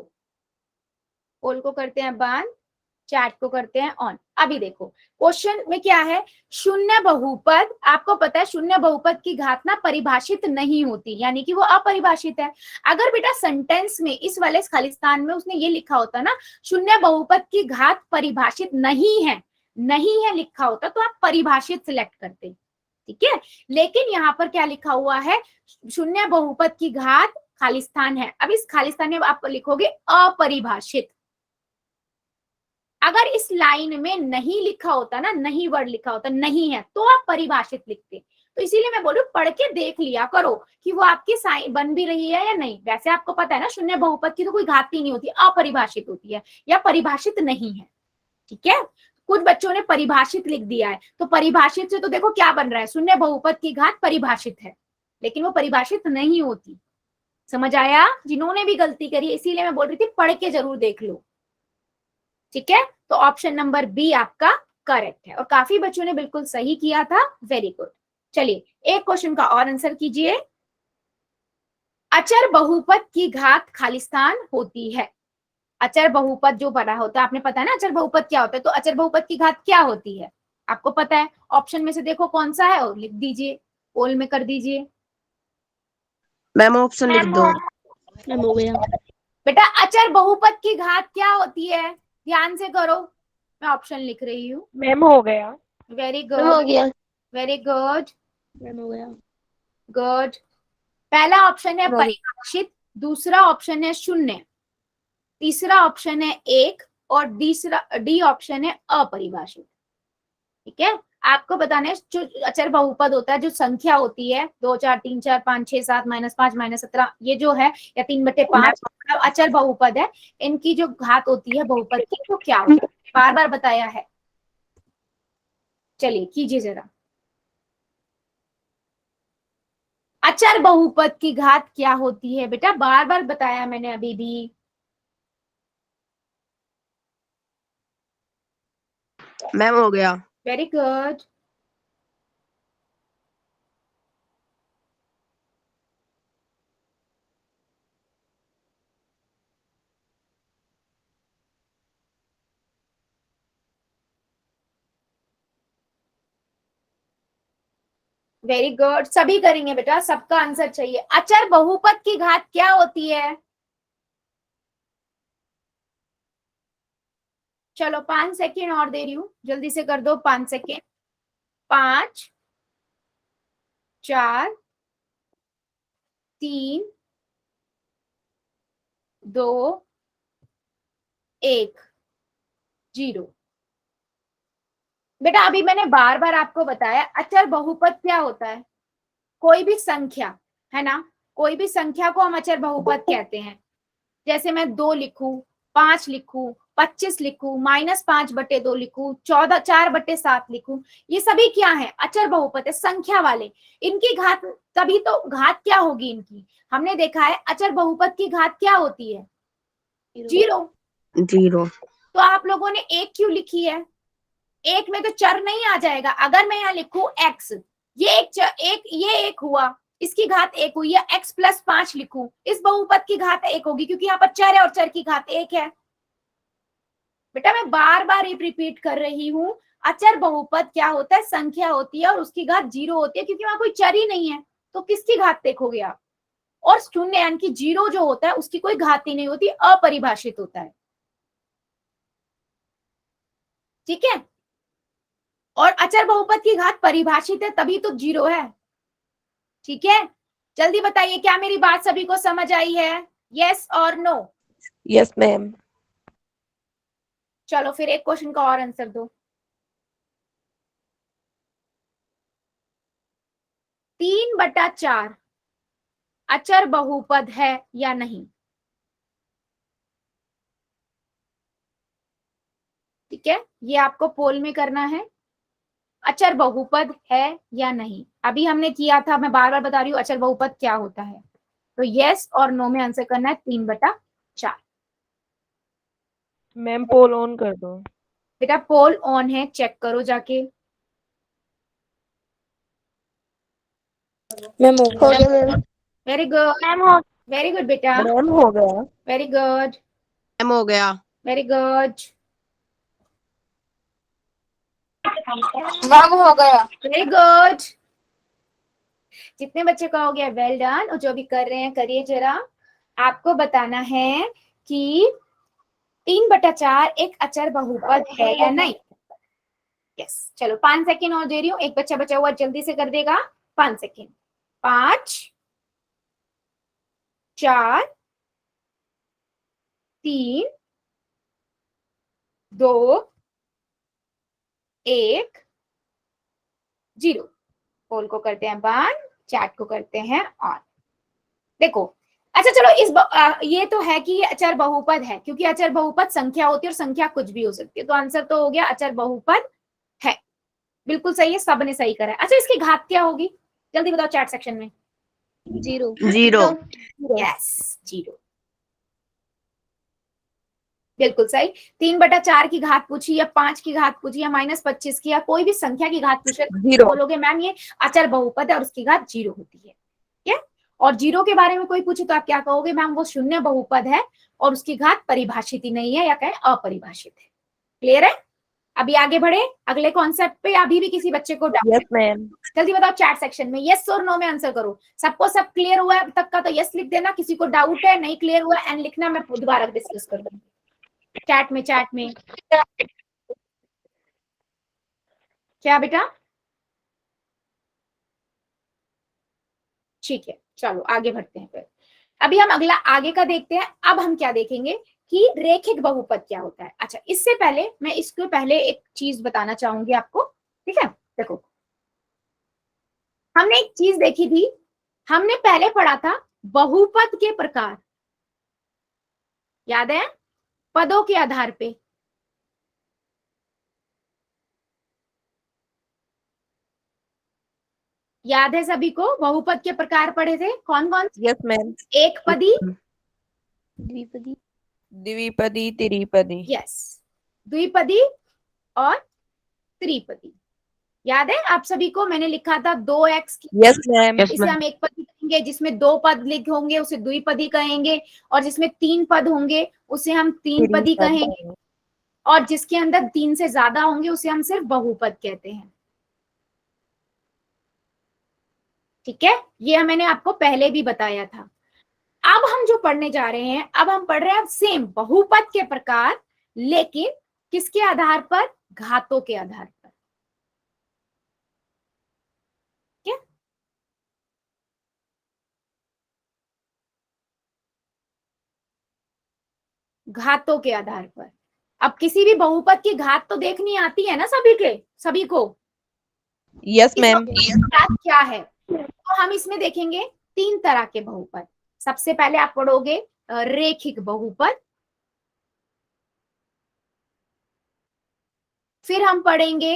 पोल को करते हैं बंद, चैट को करते हैं ऑन। अभी देखो क्वेश्चन में क्या है, शून्य बहुपद, आपको पता है शून्य बहुपद की घात ना परिभाषित नहीं होती, यानी कि वो अपरिभाषित है। अगर बेटा सेंटेंस में इस वाले खालिस्तान में उसने ये लिखा होता ना, शून्य बहुपद की घात परिभाषित नहीं है लिखा होता, तो आप परिभाषित सिलेक्ट करते, ठीक है। लेकिन यहाँ पर क्या लिखा हुआ है? शून्य बहुपद की घात खालिस्तान है। अब इस खालिस्तान में आप लिखोगे अपरिभाषित। अगर इस लाइन में नहीं लिखा होता ना, नहीं वर्ड लिखा होता, नहीं है, तो आप परिभाषित लिखते। तो इसीलिए मैं बोल रही हूँ पढ़ के देख लिया करो कि वो आपकी बन भी रही है या नहीं। वैसे आपको पता है ना शून्य बहुपद की तो कोई घात ही नहीं होती, अपरिभाषित होती है या परिभाषित नहीं है, ठीक है। कुछ बच्चों ने परिभाषित लिख दिया है, तो परिभाषित से तो देखो क्या बन रहा है, शून्य बहुपद की घात परिभाषित है, लेकिन वो परिभाषित नहीं होती। समझ आया? जिन्होंने भी गलती करी, इसीलिए मैं बोल रही थी पढ़ के जरूर देख लो, ठीक है। तो ऑप्शन नंबर बी आपका करेक्ट है, और काफी बच्चों ने बिल्कुल सही किया था। Very good. चलिए एक क्वेश्चन का और आंसर कीजिए। अचर बहुपद की घात खालिस्तान होती है। अचर बहुपद जो बना होता है, आपने पता है ना अचर बहुपद क्या होता है, तो अचर बहुपद की घात क्या होती है आपको पता है। ऑप्शन में से देखो कौन सा है और लिख दीजिए, पोल में कर दीजिए। मैम ऑप्शन लिख दो। मैम हो गया। बेटा अचर बहुपद की घात क्या होती है, ध्यान से करो, मैं ऑप्शन लिख रही हूँ। मैम हो गया। वेरी हो गुड, गया। वेरी गुड, मैम हो गया। गुड। पहला ऑप्शन है परिभाषित, दूसरा ऑप्शन है शून्य, तीसरा ऑप्शन है 1, और डी ऑप्शन है अपरिभाषित, ठीक है। आपको बताना है जो अचर बहुपद होता है, जो संख्या होती है 2 4 3 4 5 6 7 -5 -17 ये जो है, या 3/5 अचर बहुपद है, इनकी जो घात होती है बहुपद की तो क्या होता है, बार बार बताया है। चलिए कीजिए जरा, अचर बहुपद की घात क्या होती है बेटा, बार बार बताया मैंने अभी भी। मैम हो गया। Very good. वेरी गुड, सभी करेंगे बेटा, सबका आंसर चाहिए। अचर बहुपद की घात क्या होती है? चलो 5 सेकेंड और दे रही हूं, जल्दी से कर दो, 5 सेकेंड। 5 4 3 2 1 0। बेटा अभी मैंने बार बार आपको बताया अचर बहुपद क्या होता है, कोई भी संख्या है ना, कोई भी संख्या को हम अचर बहुपद कहते हैं। जैसे मैं 2 लिखूं, 5 लिखूं, 25 लिखूं, -5/2 लिखूं, 14 4/7 लिखूं, ये सभी क्या है, अचर बहुपद है, संख्या वाले। इनकी घात, तभी तो घात क्या होगी इनकी, हमने देखा है अचर बहुपद की घात क्या होती है, 0। 0। तो आप लोगों ने 1 क्यों लिखी है, एक में तो चर नहीं आ जाएगा। अगर मैं यहाँ लिखूं x, ये ये 1 हुआ, इसकी घात 1 हुई, या x + 5 लिखूं, इस बहुपद की घात 1 होगी, क्योंकि यहाँ पर चर है और चर की घात 1 है। बेटा मैं बार बार रिपीट कर रही हूँ, अचर बहुपद क्या होता है, संख्या होती है और उसकी घात 0 होती है, क्योंकि वहां कोई चर ही नहीं है, तो किसकी घात देखोगे आप। और शून्य यानी कि 0 जो होता है उसकी कोई घात ही नहीं होती, अपरिभाषित होता है। ठीक है, और अचर बहुपद की घात परिभाषित है, तभी तो 0 है। ठीक है, जल्दी बताइए, क्या मेरी बात सभी को समझ आई है, यस और नो? Yes ma'am. चलो फिर एक क्वेश्चन का और आंसर दो। 3/4 अचर बहुपद है या नहीं? ठीक है, ये आपको पोल में करना है, अचर बहुपद है या नहीं। अभी हमने किया था, मैं बार बार बता रही हूँ अचर बहुपद क्या होता है, तो यस और नो में आंसर करना है 3/4। मैम पोल ऑन कर दो। बेटा पोल ऑन है, चेक करो जाके। मैम हो गया मैम। वेरी गुड, मैम हो वेरी गुड बेटा, मैम हो गया। वेरी गुड, मैम हो गया। वेरी गुड, मैम हो गया। Very good. जितने बच्चे का हो गया वेल डन, और जो भी कर रहे हैं करिए जरा। आपको बताना है कि 3/4 एक अचर बहुपद है या नहीं। यस, चलो 5 सेकेंड और दे रही हूँ, एक बच्चा बचा हुआ जल्दी से कर देगा। 5 सेकेंड, 5 4 3 2 1 0। पोल को करते हैं बंद, चैट को करते हैं ऑन। देखो, अच्छा चलो ये तो है कि ये अचर बहुपद है, क्योंकि अचर बहुपद संख्या होती है और संख्या कुछ भी हो सकती है, तो आंसर तो हो गया अचर बहुपद है। बिल्कुल सही है, सबने सही करा है। अच्छा इसकी घात क्या होगी, जल्दी बताओ चैट सेक्शन में। 0। यस 0, बिल्कुल सही। 3/4 की घात पूछी या 5 की घात पूछी या -25 की या कोई भी संख्या की घात पूछे, 0 बोलोगे मैम ये अचर बहुपद है और उसकी घात 0 होती है। क्या, और 0 के बारे में कोई पूछे तो आप क्या कहोगे, मैम वो शून्य बहुपद है और उसकी घात परिभाषित ही नहीं है, या कहें अपरिभाषित है। क्लियर है? अभी आगे बढ़े अगले कॉन्सेप्ट पे। अभी भी किसी बच्चे को डाउट? Yes ma'am. जल्दी बताओ चैट सेक्शन में, यस और नो में आंसर करो। सबको सब क्लियर हुआ है अब तक का तो यस लिख देना, किसी को डाउट है नहीं क्लियर हुआ एंड लिखना, मैं दोबारा डिस्कस करूंगी चैट में। क्या बेटा? ठीक है, चलो आगे बढ़ते हैं फिर। अभी हम अगला आगे का देखते हैं। अब हम क्या देखेंगे कि रेखिक बहुपद क्या होता है। अच्छा इससे पहले मैं इसको पहले एक चीज बताना चाहूंगी आपको, ठीक है। देखो हमने एक चीज देखी थी, हमने पहले पढ़ा था बहुपद के प्रकार, याद है, पदों के आधार पे। याद है सभी को, बहुपद के प्रकार पढ़े थे कौन कौन से? Yes ma'am. एक पदी, द्विपदी, द्विपदी, त्रिपदी। यस, द्विपदी और त्रिपदी। याद है आप सभी को, मैंने लिखा था 2x की, यस मैम। इसे हम एक पदी कहेंगे, जिसमें 2 पद लिखे होंगे उसे द्विपदी कहेंगे, और जिसमें 3 पद होंगे उसे हम तीन पदी कहेंगे, और जिसके अंदर 3 से ज्यादा होंगे उसे हम सिर्फ बहुपद कहते हैं। ठीक है, ये मैंने आपको पहले भी बताया था। अब हम जो पढ़ने जा रहे हैं, अब हम पढ़ रहे हैं सेम बहुपद के प्रकार, लेकिन किसके आधार पर? घातों के आधार पर। क्या? घातों के आधार पर। अब किसी भी बहुपद की घात तो देखनी आती है ना सभी को। यस इस मैम। बहुपद की घात क्या है? तो हम इसमें देखेंगे 3 तरह के बहुपद। सबसे पहले आप पढ़ोगे रेखिक बहुपद, फिर हम पढ़ेंगे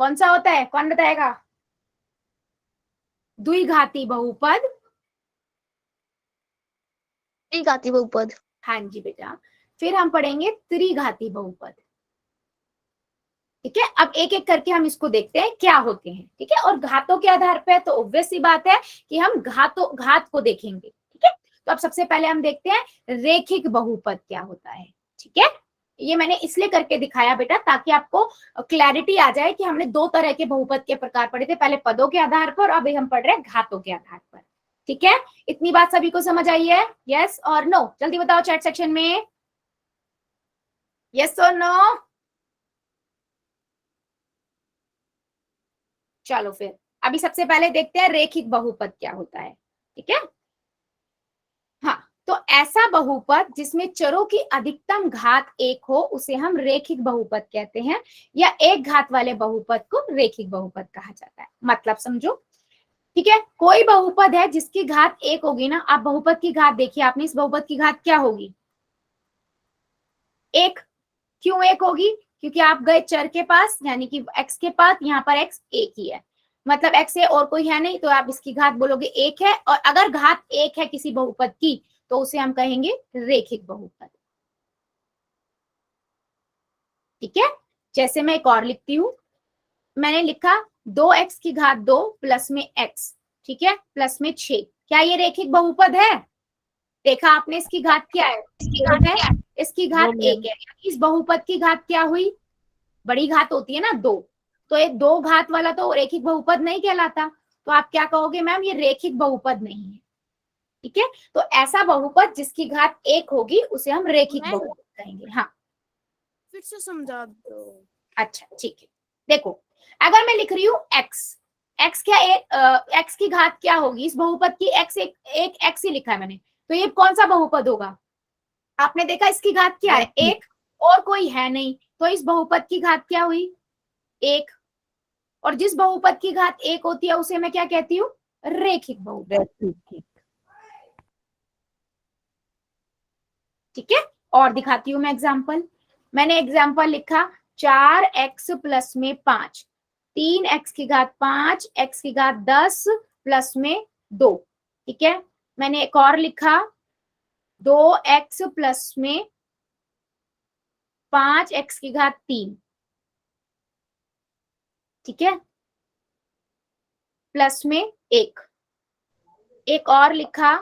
कौन सा होता है, कौन बताएगा? द्विघाती बहुपद। त्रिघाती बहुपद। हाँ जी बेटा। फिर हम पढ़ेंगे त्रिघाती बहुपद। ठीक है, अब एक एक करके हम इसको देखते हैं क्या होते हैं। ठीक है, और घातों के आधार पे तो ऑब्वियस सी बात है कि हम घात को देखेंगे। ठीक है, तो अब सबसे पहले हम देखते हैं रेखिक बहुपद क्या होता है। ठीक है, ये मैंने इसलिए करके दिखाया बेटा ताकि आपको क्लैरिटी आ जाए कि हमने 2 तरह के बहुपद के प्रकार पढ़े थे, पहले पदों के आधार पर, अब हम पढ़ रहे हैं घातों के आधार पर। ठीक है, इतनी बात सभी को समझ आई है? यस और नो, जल्दी बताओ चैट सेक्शन में, यस और नो। चलो फिर अभी सबसे पहले देखते हैं रेखिक बहुपद क्या होता है। ठीक है, हाँ, तो ऐसा बहुपद जिसमें चरों की अधिकतम घात 1 हो उसे हम रेखिक बहुपद कहते हैं, या एक घात वाले बहुपद को रेखिक बहुपद कहा जाता है। मतलब समझो, ठीक है, कोई बहुपद है जिसकी घात 1 होगी ना, आप बहुपद की घात देखिए, आपने इस बहुपद की घात क्या होगी? 1। क्यों 1 होगी? क्योंकि आप गए चर के पास, यानी कि x के पास, यहाँ पर x 1 ही है, मतलब x है और कोई है नहीं, तो आप इसकी घात बोलोगे 1 है। और अगर घात 1 है किसी बहुपद की तो उसे हम कहेंगे रेखिक बहुपद। ठीक है, जैसे मैं एक और लिखती हूं, मैंने लिखा 2x की घात 2 प्लस में x, ठीक है, प्लस में 6। क्या ये रेखिक बहुपद है? देखा आपने, इसकी घात क्या है? इसकी घात 1 है। इस बहुपद की घात क्या हुई? बड़ी घात होती है ना 2, तो ये 2 घात वाला तो रेखिक बहुपद नहीं कहलाता, तो आप क्या कहोगे? मैम ये रेखिक बहुपद नहीं है। ठीक है, तो ऐसा बहुपद जिसकी घात 1 होगी उसे हम रेखिक बहुपद कहेंगे। हाँ, फिर से समझा दो। अच्छा ठीक है, देखो अगर मैं लिख रही हूँ x क्या x की घात क्या होगी? इस बहुपद की x एक x ही लिखा है मैंने, तो ये कौन सा बहुपद होगा? आपने देखा इसकी घात क्या है? 1 और कोई है नहीं, तो इस बहुपद की घात क्या हुई? 1। और जिस बहुपद की घात 1 होती है उसे मैं क्या कहती हूँ? रेखिक बहुपद। ठीक है, और दिखाती हूं मैं एग्जाम्पल। मैंने एग्जाम्पल लिखा 4x प्लस में 5, 3x की घात 5, x की घात 10 प्लस में 2। ठीक है, मैंने एक और लिखा 2x प्लस में 5x की घात 3, ठीक है, प्लस में 1। एक और लिखा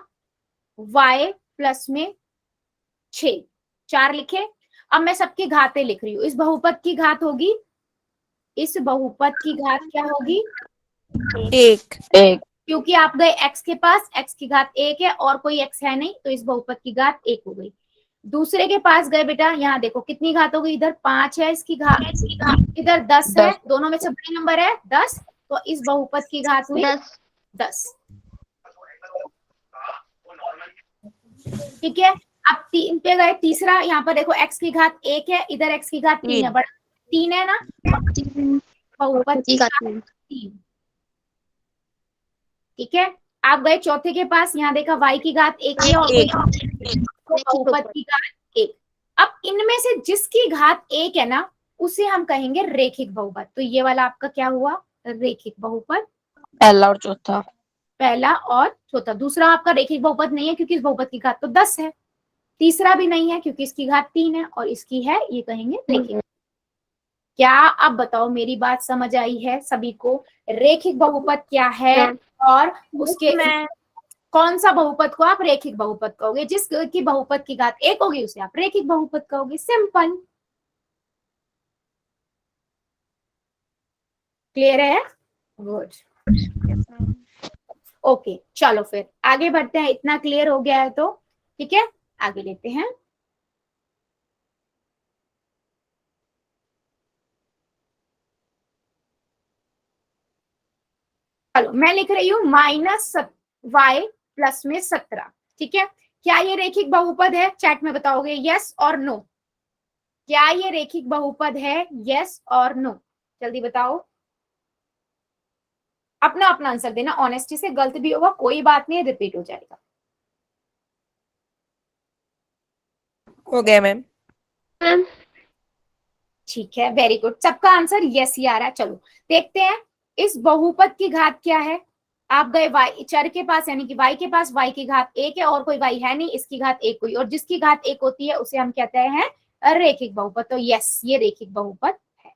y प्लस में 6, 4 लिखे। अब मैं सबकी घातें लिख रही हूँ। इस बहुपद की घात होगी, इस बहुपद की घात क्या होगी? 1। क्योंकि आप गए x के पास, x की घात 1 है और कोई x है नहीं, तो इस बहुपद की घात 1 हो गई। दूसरे के पास गए बेटा, यहाँ देखो कितनी घात हो गई? इधर 5 है इसकी घात, इधर 10 है, दोनों में से बड़ी नंबर है 10, तो इस बहुपद की घात हुई 10। ठीक है, अब 3 पे गए, तीसरा, यहाँ पर देखो x की घात 1 है, इधर x की घात 3 है, बड़ा 3 है ना, बहुपद की घात 3। ठीक है, आप गए चौथे के पास, यहाँ देखा y की घात 1 है और एक। तो बहुपद की घात 1। अब इनमें से जिसकी घात 1 है ना, उसे हम कहेंगे रेखिक बहुपद। तो ये वाला आपका क्या हुआ, रेखिक बहुपद, पहला और चौथा। पहला और चौथा। दूसरा आपका रेखिक बहुपद नहीं है क्योंकि इस बहुपद की घात तो 10 है। तीसरा भी नहीं है क्योंकि इसकी घात 3 है और इसकी है, ये कहेंगे रेखिक। क्या अब बताओ, मेरी बात समझ आई है सभी को? रेखिक बहुपद क्या है और उसके कौन सा बहुपद को आप रेखिक बहुपद कहोगे? जिसकी बहुपद की घात 1 होगी उसे आप रेखिक बहुपद कहोगे। सिंपल, क्लियर है? गुड, ओके चलो फिर आगे बढ़ते हैं। इतना क्लियर हो गया है तो ठीक है, आगे लेते हैं। चलो मैं लिख रही हूं -y प्लस में 17। ठीक है, क्या ये रेखिक बहुपद है? चैट में बताओगे यस और नो। क्या ये रेखिक बहुपद है? यस और नो, जल्दी बताओ। अपना अपना आंसर देना, ऑनेस्टी से। गलत भी होगा कोई बात नहीं, रिपीट हो जाएगा। हो गया मैम। ठीक है, वेरी गुड, सबका आंसर यस ही आ रहा है। चलो देखते हैं इस बहुपद की घात क्या है। आप गए y चर के पास, यानी कि y के पास, y की घात 1 है और कोई y है नहीं, इसकी घात 1 हुई, और जिसकी घात 1 होती है उसे हम कहते हैं रेखिक बहुपद। तो यस, ये रेखिक बहुपद है।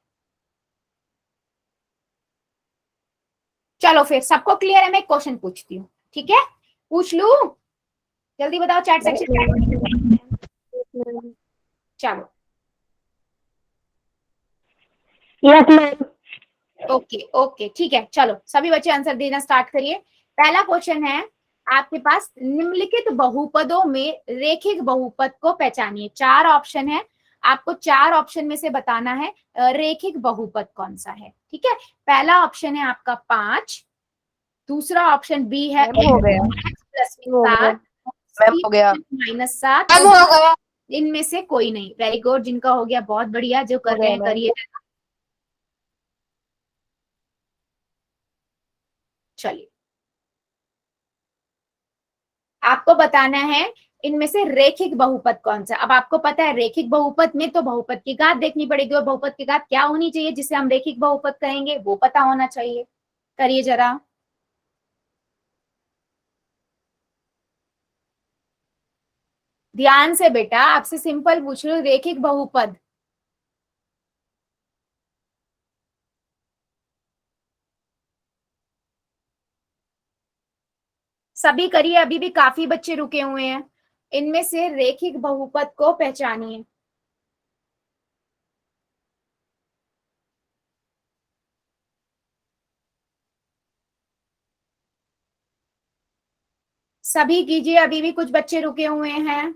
चलो फिर सबको क्लियर है? मैं क्वेश्चन पूछती हूँ, ठीक है? पूछ लू, जल्दी बताओ चैट सेक्शन। चलो यस मैम। ओके ओके ठीक है, चलो सभी बच्चे आंसर देना स्टार्ट करिए। पहला क्वेश्चन है आपके पास, निम्नलिखित बहुपदों में रेखिक बहुपद को पहचानिए। 4 ऑप्शन है, आपको 4 ऑप्शन में से बताना है रेखिक बहुपद कौन सा है। ठीक है, पहला ऑप्शन है आपका 5, दूसरा ऑप्शन बी है हो गया। प्लस हो गया। 7, मैम हो गया। -7, मैम हो गया। इनमें से कोई नहीं। वेरी गुड, जिनका हो गया बहुत बढ़िया, जो कर रहे हैं करिए। चलिए आपको बताना है इनमें से रेखिक बहुपद कौन सा। अब आपको पता है रेखिक बहुपद में तो बहुपद की घात देखनी पड़ेगी, और बहुपद की घात क्या होनी चाहिए जिसे हम रेखिक बहुपद कहेंगे, वो पता होना चाहिए। करिए जरा, ध्यान से बेटा, आपसे सिंपल पूछ रही हूँ, रेखिक बहुपद। सभी करिए, अभी भी काफी बच्चे रुके हुए हैं। इनमें से रेखिक बहुपद को पहचानिए। सभी कीजिए, अभी भी कुछ बच्चे रुके हुए हैं।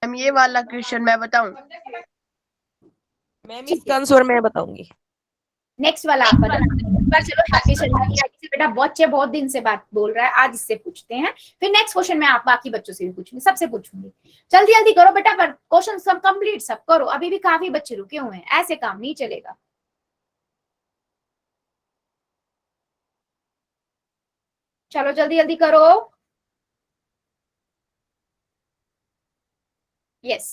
मैम ये वाला क्वेश्चन मैं बताऊं? मैम इसका आंसर मैं बताऊंगी। नेक्स्ट वाला आप बता। पर चलो हैप्पी शर्मा की आईडी से बेटा बच्चे बहुत दिन से बात बोल रहा है, आज इससे पूछते हैं, फिर नेक्स्ट क्वेश्चन मैं आप बाकी बच्चों से भी पूछूंगी, सबसे पूछूंगी। जल्दी जल्दी करो बेटा, पर क्वेश्चन सब कंप्लीट सब करो, अभी भी काफी बच्चे रुके हुए हैं, ऐसे काम नहीं चलेगा। चलो जल्दी जल्दी करो। यस,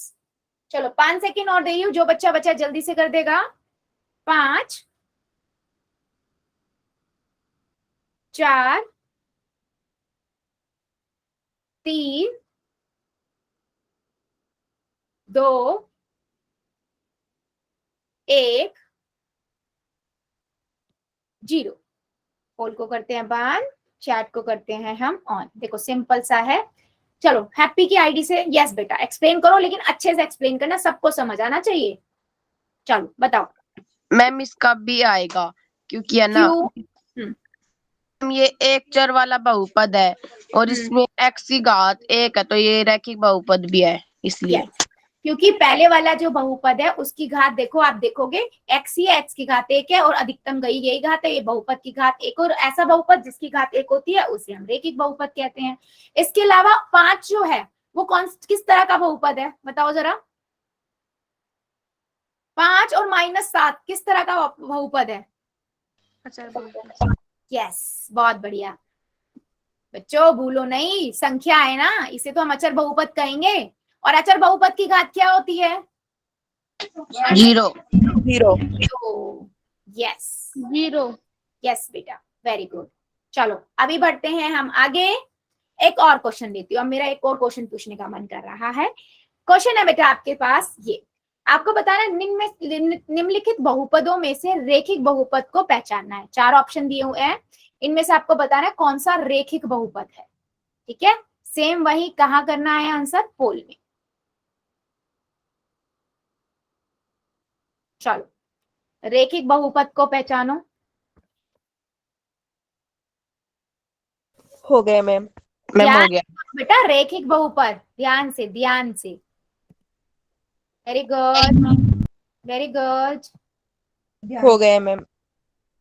चलो 5 सेकेंड और दे, जो बच्चा बच्चा जल्दी से कर देगा। 5, 4, 3, 2, 1, 0। पोल को करते हैं बंद, चैट को करते हैं हम ऑन। देखो सिंपल सा है। चलो हैप्पी की आईडी से, यस बेटा एक्सप्लेन करो, लेकिन अच्छे से एक्सप्लेन करना, सबको समझ आना चाहिए। चलो बताओ। मैम इसका भी आएगा क्योंकि है ना, क्यों? ये एक चर वाला बहुपद है और इसमें x की घात 1 है, तो ये रैखिक बहुपद भी है इसलिए। yes. क्योंकि पहले वाला जो बहुपद है उसकी घात देखो, आप देखोगे x ही है, x की घात 1 है और अधिकतम गई यही घात है, ये बहुपद की घात 1, और ऐसा बहुपद जिसकी घात 1 होती है उसे हम रेखिक बहुपद कहते हैं। इसके अलावा 5 जो है वो किस तरह का बहुपद है बताओ जरा। 5 और -7 किस तरह का बहुपद है? यस, बहुत बढ़िया बच्चों, भूलो नहीं, संख्या है ना, इसे तो हम अचर बहुपद कहेंगे। और अचर बहुपद की घात क्या होती है? 0। 0। यस 0। यस बेटा, वेरी गुड। चलो अभी बढ़ते हैं हम आगे। एक और क्वेश्चन देती हूँ, अब मेरा एक और क्वेश्चन पूछने का मन कर रहा है। क्वेश्चन है बेटा आपके पास ये, आपको बताना निम्नलिखित बहुपदों में से रेखिक बहुपद को पहचानना है। 4 ऑप्शन दिए हुए हैं, इनमें से आपको बताना है कौन सा रेखिक बहुपद है। ठीक है, सेम वही कहाँ करना है आंसर? पोल में। चलो रेखिक बहुपद को पहचानो। हो गया मैम। मैम ध्यान हो गया। बेटा, रेखिक बहुपद, ध्यान से ध्यान से। वेरी गुड वेरी गुड हो गया मैम।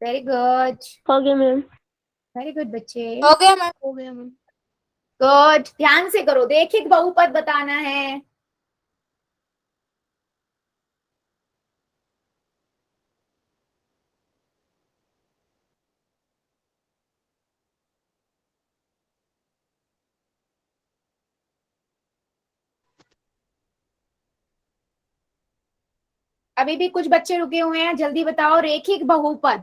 वेरी गुड हो गया मैम। वेरी गुड बच्चे, हो गया मैम। हो गया मैम। गुड। ध्यान से करो, रेखिक बहुपद बताना है। अभी भी कुछ बच्चे रुके हुए हैं, जल्दी बताओ रेखिक बहुपद।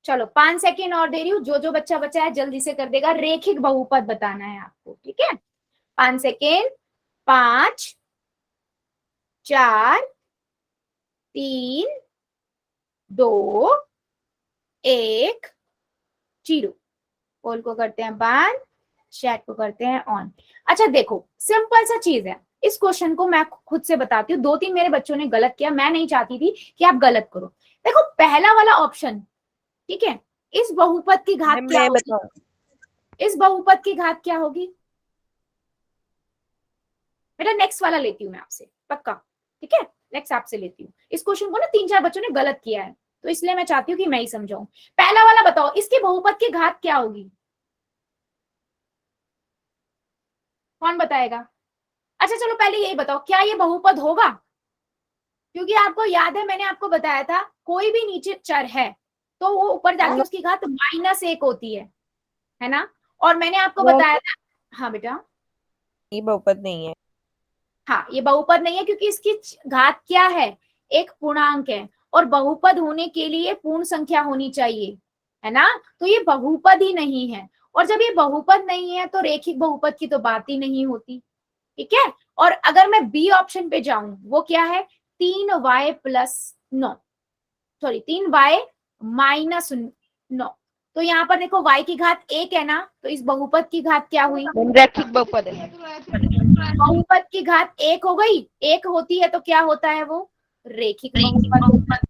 चलो 5 सेकेंड और दे रही हूँ, जो जो बच्चा बचा है जल्दी से कर देगा। रेखिक बहुपद बताना है आपको, ठीक है? 5 सेकेंड। 5 4 3 2 1 0। पोल को करते हैं बंद, चैट को करते हैं ऑन। अच्छा देखो, सिंपल सा चीज है, इस क्वेश्चन को मैं खुद से बताती हूँ। 2-3 मेरे बच्चों ने गलत किया, मैं नहीं चाहती थी कि आप गलत करो। देखो पहला वाला ऑप्शन, ठीक है, इस बहुपद की घात मैम क्या मैं होगी? बताऊं? इस बहुपद की घात क्या होगी बेटा? नेक्स्ट वाला लेती हूँ मैं आपसे, पक्का, ठीक है? नेक्स्ट आपसे लेती हूँ। इस क्वेश्चन को ना 3-4 बच्चों ने गलत किया है, तो इसलिए मैं चाहती हूँ कि मैं ही समझाऊं। पहला वाला बताओ, इसकी बहुपद की घात क्या होगी? कौन बताएगा? अच्छा चलो पहले यही बताओ, क्या ये बहुपद होगा? क्योंकि आपको याद है मैंने आपको बताया था, कोई भी नीचे चर है तो वो ऊपर जाके उसकी घात -1 होती है ना? और मैंने आपको बताया था, हाँ बेटा, ये बहुपद नहीं है। हाँ ये बहुपद नहीं है क्योंकि इसकी घात क्या है? एक पूर्णांक है, और बहुपद होने के लिए पूर्ण संख्या होनी चाहिए, है ना? तो ये बहुपद ही नहीं है, और जब ये बहुपद नहीं है तो रेखिक बहुपद की तो बात ही नहीं होती, ठीक है? और अगर मैं बी ऑप्शन पे जाऊं, वो क्या है? 3y + 9, sorry 3y - 9। तो यहाँ पर देखो y की घात 1 है ना, तो इस बहुपद की घात क्या हुई? मैम रैखिक बहुपद है। बहुपद की घात 1 हो गई, 1 होती है तो क्या होता है वो? रेखिक बहुपद।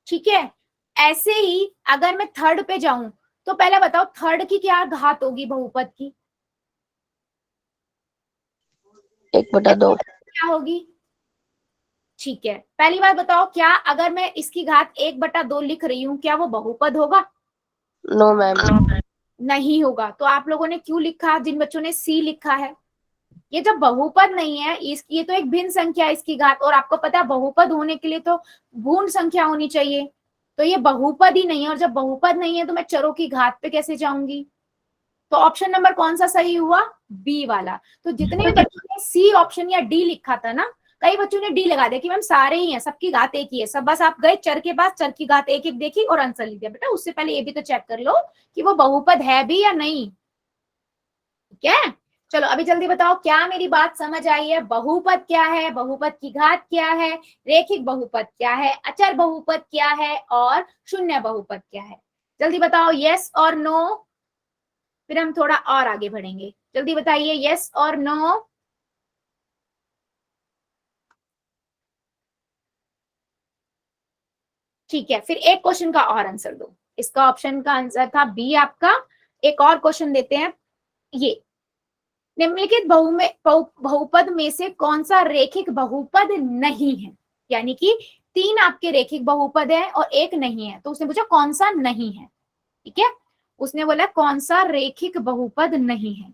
ठीक है, ऐसे ही अगर मैं थर्ड पे जाऊं, तो पहले बताओ थर्ड की क्या घात होगी बहुपद की? 1/2। क्या होगी? ठीक है, पहली बात बताओ, क्या अगर मैं इसकी घात 1/2 लिख रही हूँ, क्या वो बहुपद होगा? No ma'am. नहीं होगा। तो आप लोगों ने क्यों लिखा, जिन बच्चों ने सी लिखा है? ये जब बहुपद नहीं है, ये तो एक भिन्न संख्या है इसकी घात, और आपको पता है बहुपद होने के लिए तो पूर्ण संख्या होनी चाहिए, तो ये बहुपद ही नहीं है। और जब बहुपद नहीं है तो मैं चरों की घात पे कैसे जाऊंगी? तो ऑप्शन नंबर कौन सा सही हुआ? बी वाला। तो जितने भी बच्चों ने सी ऑप्शन या डी लिखा था ना, कई बच्चों ने डी लगा दिया कि मैम सारे ही हैं, सबकी घात एक ही है, सब बस आप गए चर के पास, चर की घात एक एक देखी और आंसर लिख दिया। बेटा उससे पहले ये भी तो चेक कर लो कि वो बहुपद है भी या नहीं, ठीक है? चलो अभी जल्दी बताओ, क्या मेरी बात समझ आई है? बहुपद क्या है, बहुपद की घात क्या है, रेखिक बहुपद क्या है, अचर बहुपद क्या है, और शून्य बहुपद क्या है? जल्दी बताओ, यस और नो, फिर हम थोड़ा और आगे बढ़ेंगे। जल्दी बताइए, यस और नो। ठीक है, फिर एक क्वेश्चन का और आंसर दो। इसका ऑप्शन का आंसर था बी आपका। एक और क्वेश्चन देते हैं, ये निम्नलिखित बहुपद में से कौन सा रेखिक बहुपद नहीं है? यानी कि 3 आपके रेखिक बहुपद है और एक नहीं है, तो उसने पूछा कौन सा नहीं है। ठीक है, उसने बोला कौन सा रेखिक बहुपद नहीं है।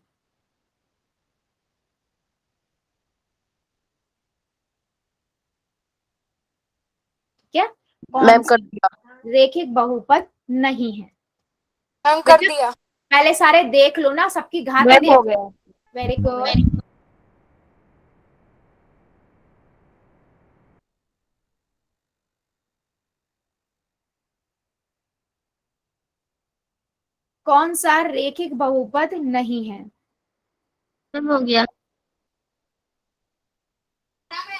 ठीक है, कौन मैम सा कर दिया। रेखिक बहुपद नहीं है? मैम कर बेटा, दिया। पहले सारे देख लो ना, सबकी घात मैम हो गया। Very good. कौन सा रेखिक बहुपद नहीं है? मैम हो गया।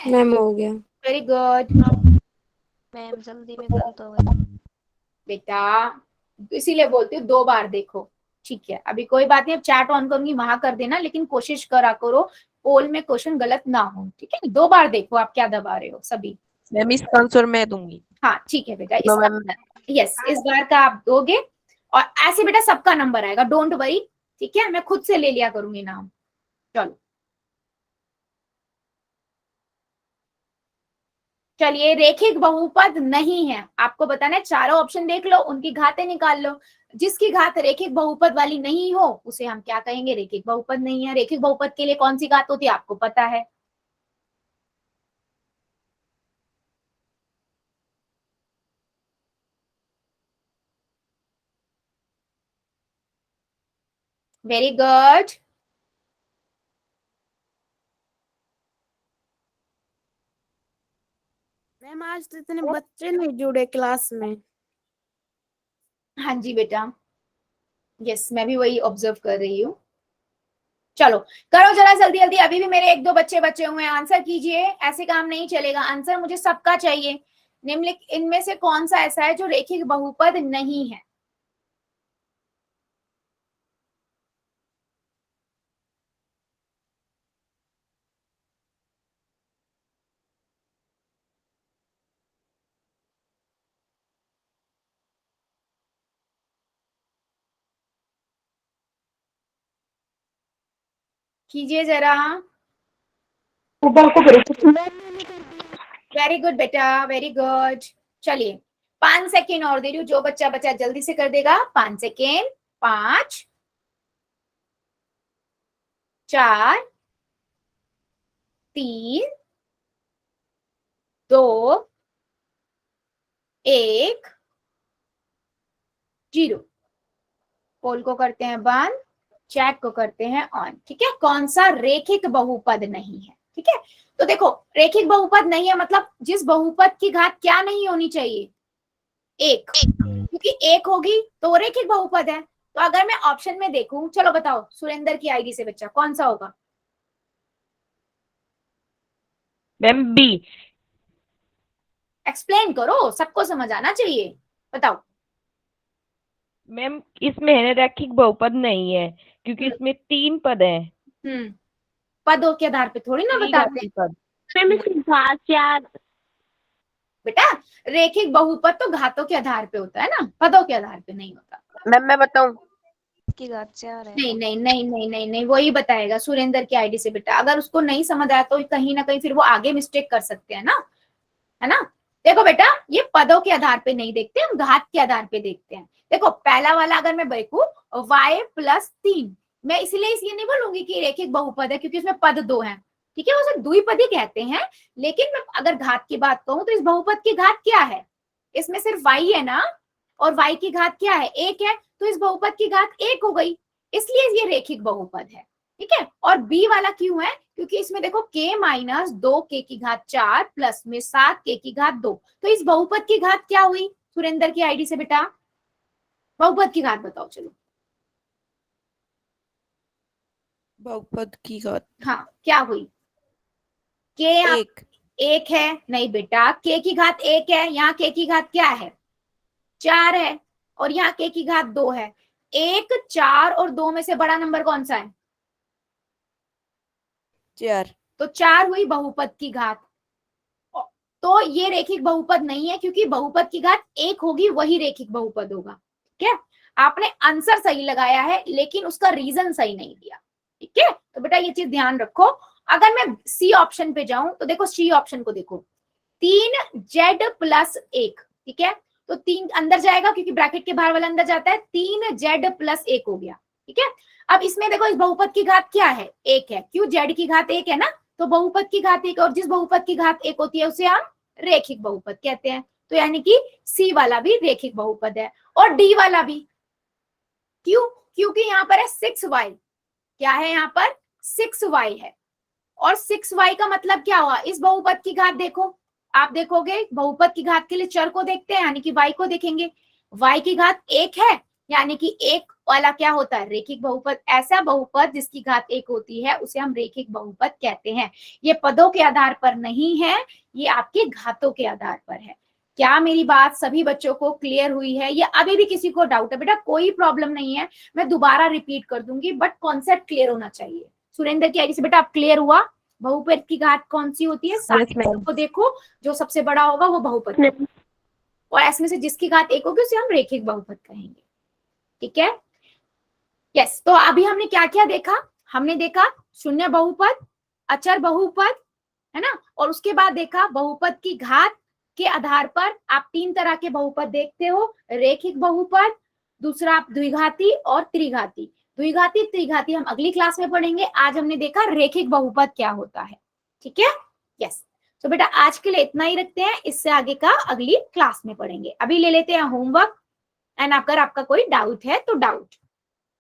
मैम हो गया। वेरी गुड मैम जल्दी में गलत हो गया। बेटा, इसीलिए बोलती हूँ 2 बार देखो। ठीक है, अभी कोई बात नहीं, अब चैट ऑन करूंगी, वहां कर देना, लेकिन कोशिश करा करो पोल में क्वेश्चन गलत ना हो। ठीक है, 2 बार देखो, आप क्या दबा रहे हो सभी। मैम इसका आंसर मैं दूंगी। हाँ ठीक है बेटा, नो इसका मैम। यस, इस बार का आप दोगे, और ऐसे बेटा सबका नंबर आएगा, डोंट वरी। ठीक है, मैं खुद से ले लिया करूंगी नाम। चलो चलिए, रेखिक बहुपद नहीं है, आपको बताना है, चारों ऑप्शन देख लो, उनकी घातें निकाल लो। जिसकी घात रेखिक बहुपद वाली नहीं हो उसे हम क्या कहेंगे? रेखिक बहुपद नहीं है। रेखिक बहुपद के लिए कौन सी घात होती है आपको पता है? Very good. मैम आज तो इतने बच्चे नहीं जुड़े क्लास में। हाँ जी बेटा, यस, मैं भी वही ऑब्जर्व कर रही हूँ। चलो करो जरा जल्दी जल्दी, अभी भी मेरे 1-2 बच्चे बचे हुए हैं, आंसर कीजिए, ऐसे काम नहीं चलेगा, आंसर मुझे सबका चाहिए। निम्नलिखित इनमें से कौन सा ऐसा है जो रेखिक बहुपद नहीं है? कीजिए जरा। वेरी गुड बेटा, वेरी गुड। चलिए 5 सेकेंड और दे रही हूँ, जो बच्चा बच्चा जल्दी से कर देगा। 5 सेकेंड, 5, 4, 3, 2, 1, 0। पोल को करते हैं बंद, चैट को करते हैं ऑन। ठीक है, कौन सा रेखिक बहुपद नहीं है? ठीक है, तो देखो रेखिक बहुपद नहीं है मतलब जिस बहुपद की घात क्या नहीं होनी चाहिए? 1, क्योंकि 1 होगी तो वो रेखिक बहुपद है। तो अगर मैं ऑप्शन में देखूं, चलो बताओ सुरेंद्र की आईडी से बच्चा कौन सा होगा? Ma'am B. एक्सप्लेन करो, सबको समझ आना चाहिए, बताओ। मैम इसमें है ना रैखिक बहुपद नहीं है, क्योंकि इसमें 3 पद हैं। पदों के आधार पे थोड़ी ना बताते हैं पद। बेटा, रेखिक बहुपद तो घातों के आधार पे होता है ना, पदों के आधार पे नहीं होता। मैम मैं बताऊं? की घात 4 है। नहीं नहीं नहीं नहीं नहीं नहीं, वही बताएगा सुरेंद्र की आईडी से बेटा। अगर उसको नहीं समझ आया तो कहीं ना कहीं फिर वो आगे मिस्टेक कर सकते हैं ना, है ना। देखो बेटा, ये पदों के आधार पे नहीं देखते, हम घात के आधार पे देखते हैं। देखो पहला वाला अगर मैं देखूं, y+3, मैं इसलिए ये नहीं बोलूंगी कि रेखिक बहुपद है क्योंकि उसमें पद 2 हैं। ठीक है, उसे द्विपदी कहते हैं, लेकिन मैं अगर घात की बात कहूं तो इस बहुपद की घात क्या है? इसमें सिर्फ y है ना, और y की घात क्या है? 1 है, तो इस बहुपद की घात 1 हो गई, इसलिए ये रेखिक बहुपद है। ठीक है, और b वाला क्यों है? क्योंकि इसमें देखो k-2k की घात 4 प्लस में 7k की घात 2, तो इस बहुपद की घात क्या हुई सुरेंद्र की आईडी से बेटा? बहुपद की घात बताओ चलो। बहुपद की घात हाँ क्या हुई? k 1 है, नहीं बेटा, k की घात 1 है, यहाँ k की घात क्या है? 4 है, और यहाँ k की घात 2 है। 1, 4 और 2 में से बड़ा नंबर कौन सा है? 4। तो 4 हुई बहुपद की घात। तो ये रेखिक बहुपद नहीं है, क्योंकि बहुपद की घात 1 होगी वही रेखिक बहुपद होगा। ठीक है, आपने आंसर सही लगाया है लेकिन उसका रीजन सही नहीं दिया। ठीक है, तो बेटा ये चीज ध्यान रखो। अगर मैं सी ऑप्शन पे जाऊं तो देखो, सी ऑप्शन को देखो, 3z+1, ठीक है, तो 3 अंदर जाएगा क्योंकि ब्रैकेट के बाहर वाला अंदर जाता है, 3z+1 हो गया। ठीक है, अब इसमें देखो इस बहुपद की घात क्या है, 1 है, क्यों, z की घात 1 है ना, तो बहुपद की घात 1, और जिस बहुपद की घात 1 होती है उसे हम रेखिक बहुपद कहते हैं। तो यानी कि सी वाला भी रेखिक बहुपद है, और डी वाला भी। क्यों, क्योंकि यहाँ पर है 6y, क्या है यहाँ पर 6y है, और 6y का मतलब क्या हुआ, इस बहुपद की घात देखो, आप देखोगे बहुपद की घात के लिए चर को देखते हैं यानी कि y को देखेंगे, y की घात 1 है यानी कि 1 वाला क्या होता है, रेखिक बहुपद। ऐसा बहुपद जिसकी घात 1 होती है उसे हम रेखिक बहुपद कहते हैं। ये पदों के आधार पर नहीं है, ये आपके घातों के आधार पर है। क्या मेरी बात सभी बच्चों को क्लियर हुई है? या अभी भी किसी को डाउट है? बेटा कोई प्रॉब्लम नहीं है, मैं दोबारा रिपीट कर दूंगी, बट कॉन्सेप्ट क्लियर होना चाहिए। सुरेंद्र की आईडी से बेटा आप क्लियर हुआ, बहुपद की घात कौन सी होती है, सारे पदों को देखो, जो सबसे बड़ा होगा वो बहुपद, और इसमें से जिसकी घात 1 होगी उसे हम रेखिक बहुपद कहेंगे। ठीक है, यस। तो अभी हमने क्या क्या देखा, हमने देखा शून्य बहुपद, अचर बहुपद, है ना, और उसके बाद देखा बहुपद की घात के आधार पर आप 3 तरह के बहुपद देखते हो, रेखिक बहुपद, दूसरा आप द्विघाती और त्रिघाती। द्विघाती त्रिघाती हम अगली क्लास में पढ़ेंगे, आज हमने देखा रेखिक बहुपद क्या होता है। ठीक है, यस। तो बेटा आज के लिए इतना ही रखते हैं, इससे आगे का अगली क्लास में पढ़ेंगे। अभी ले लेते हैं होमवर्क, एंड अगर आपका कोई डाउट है तो डाउट।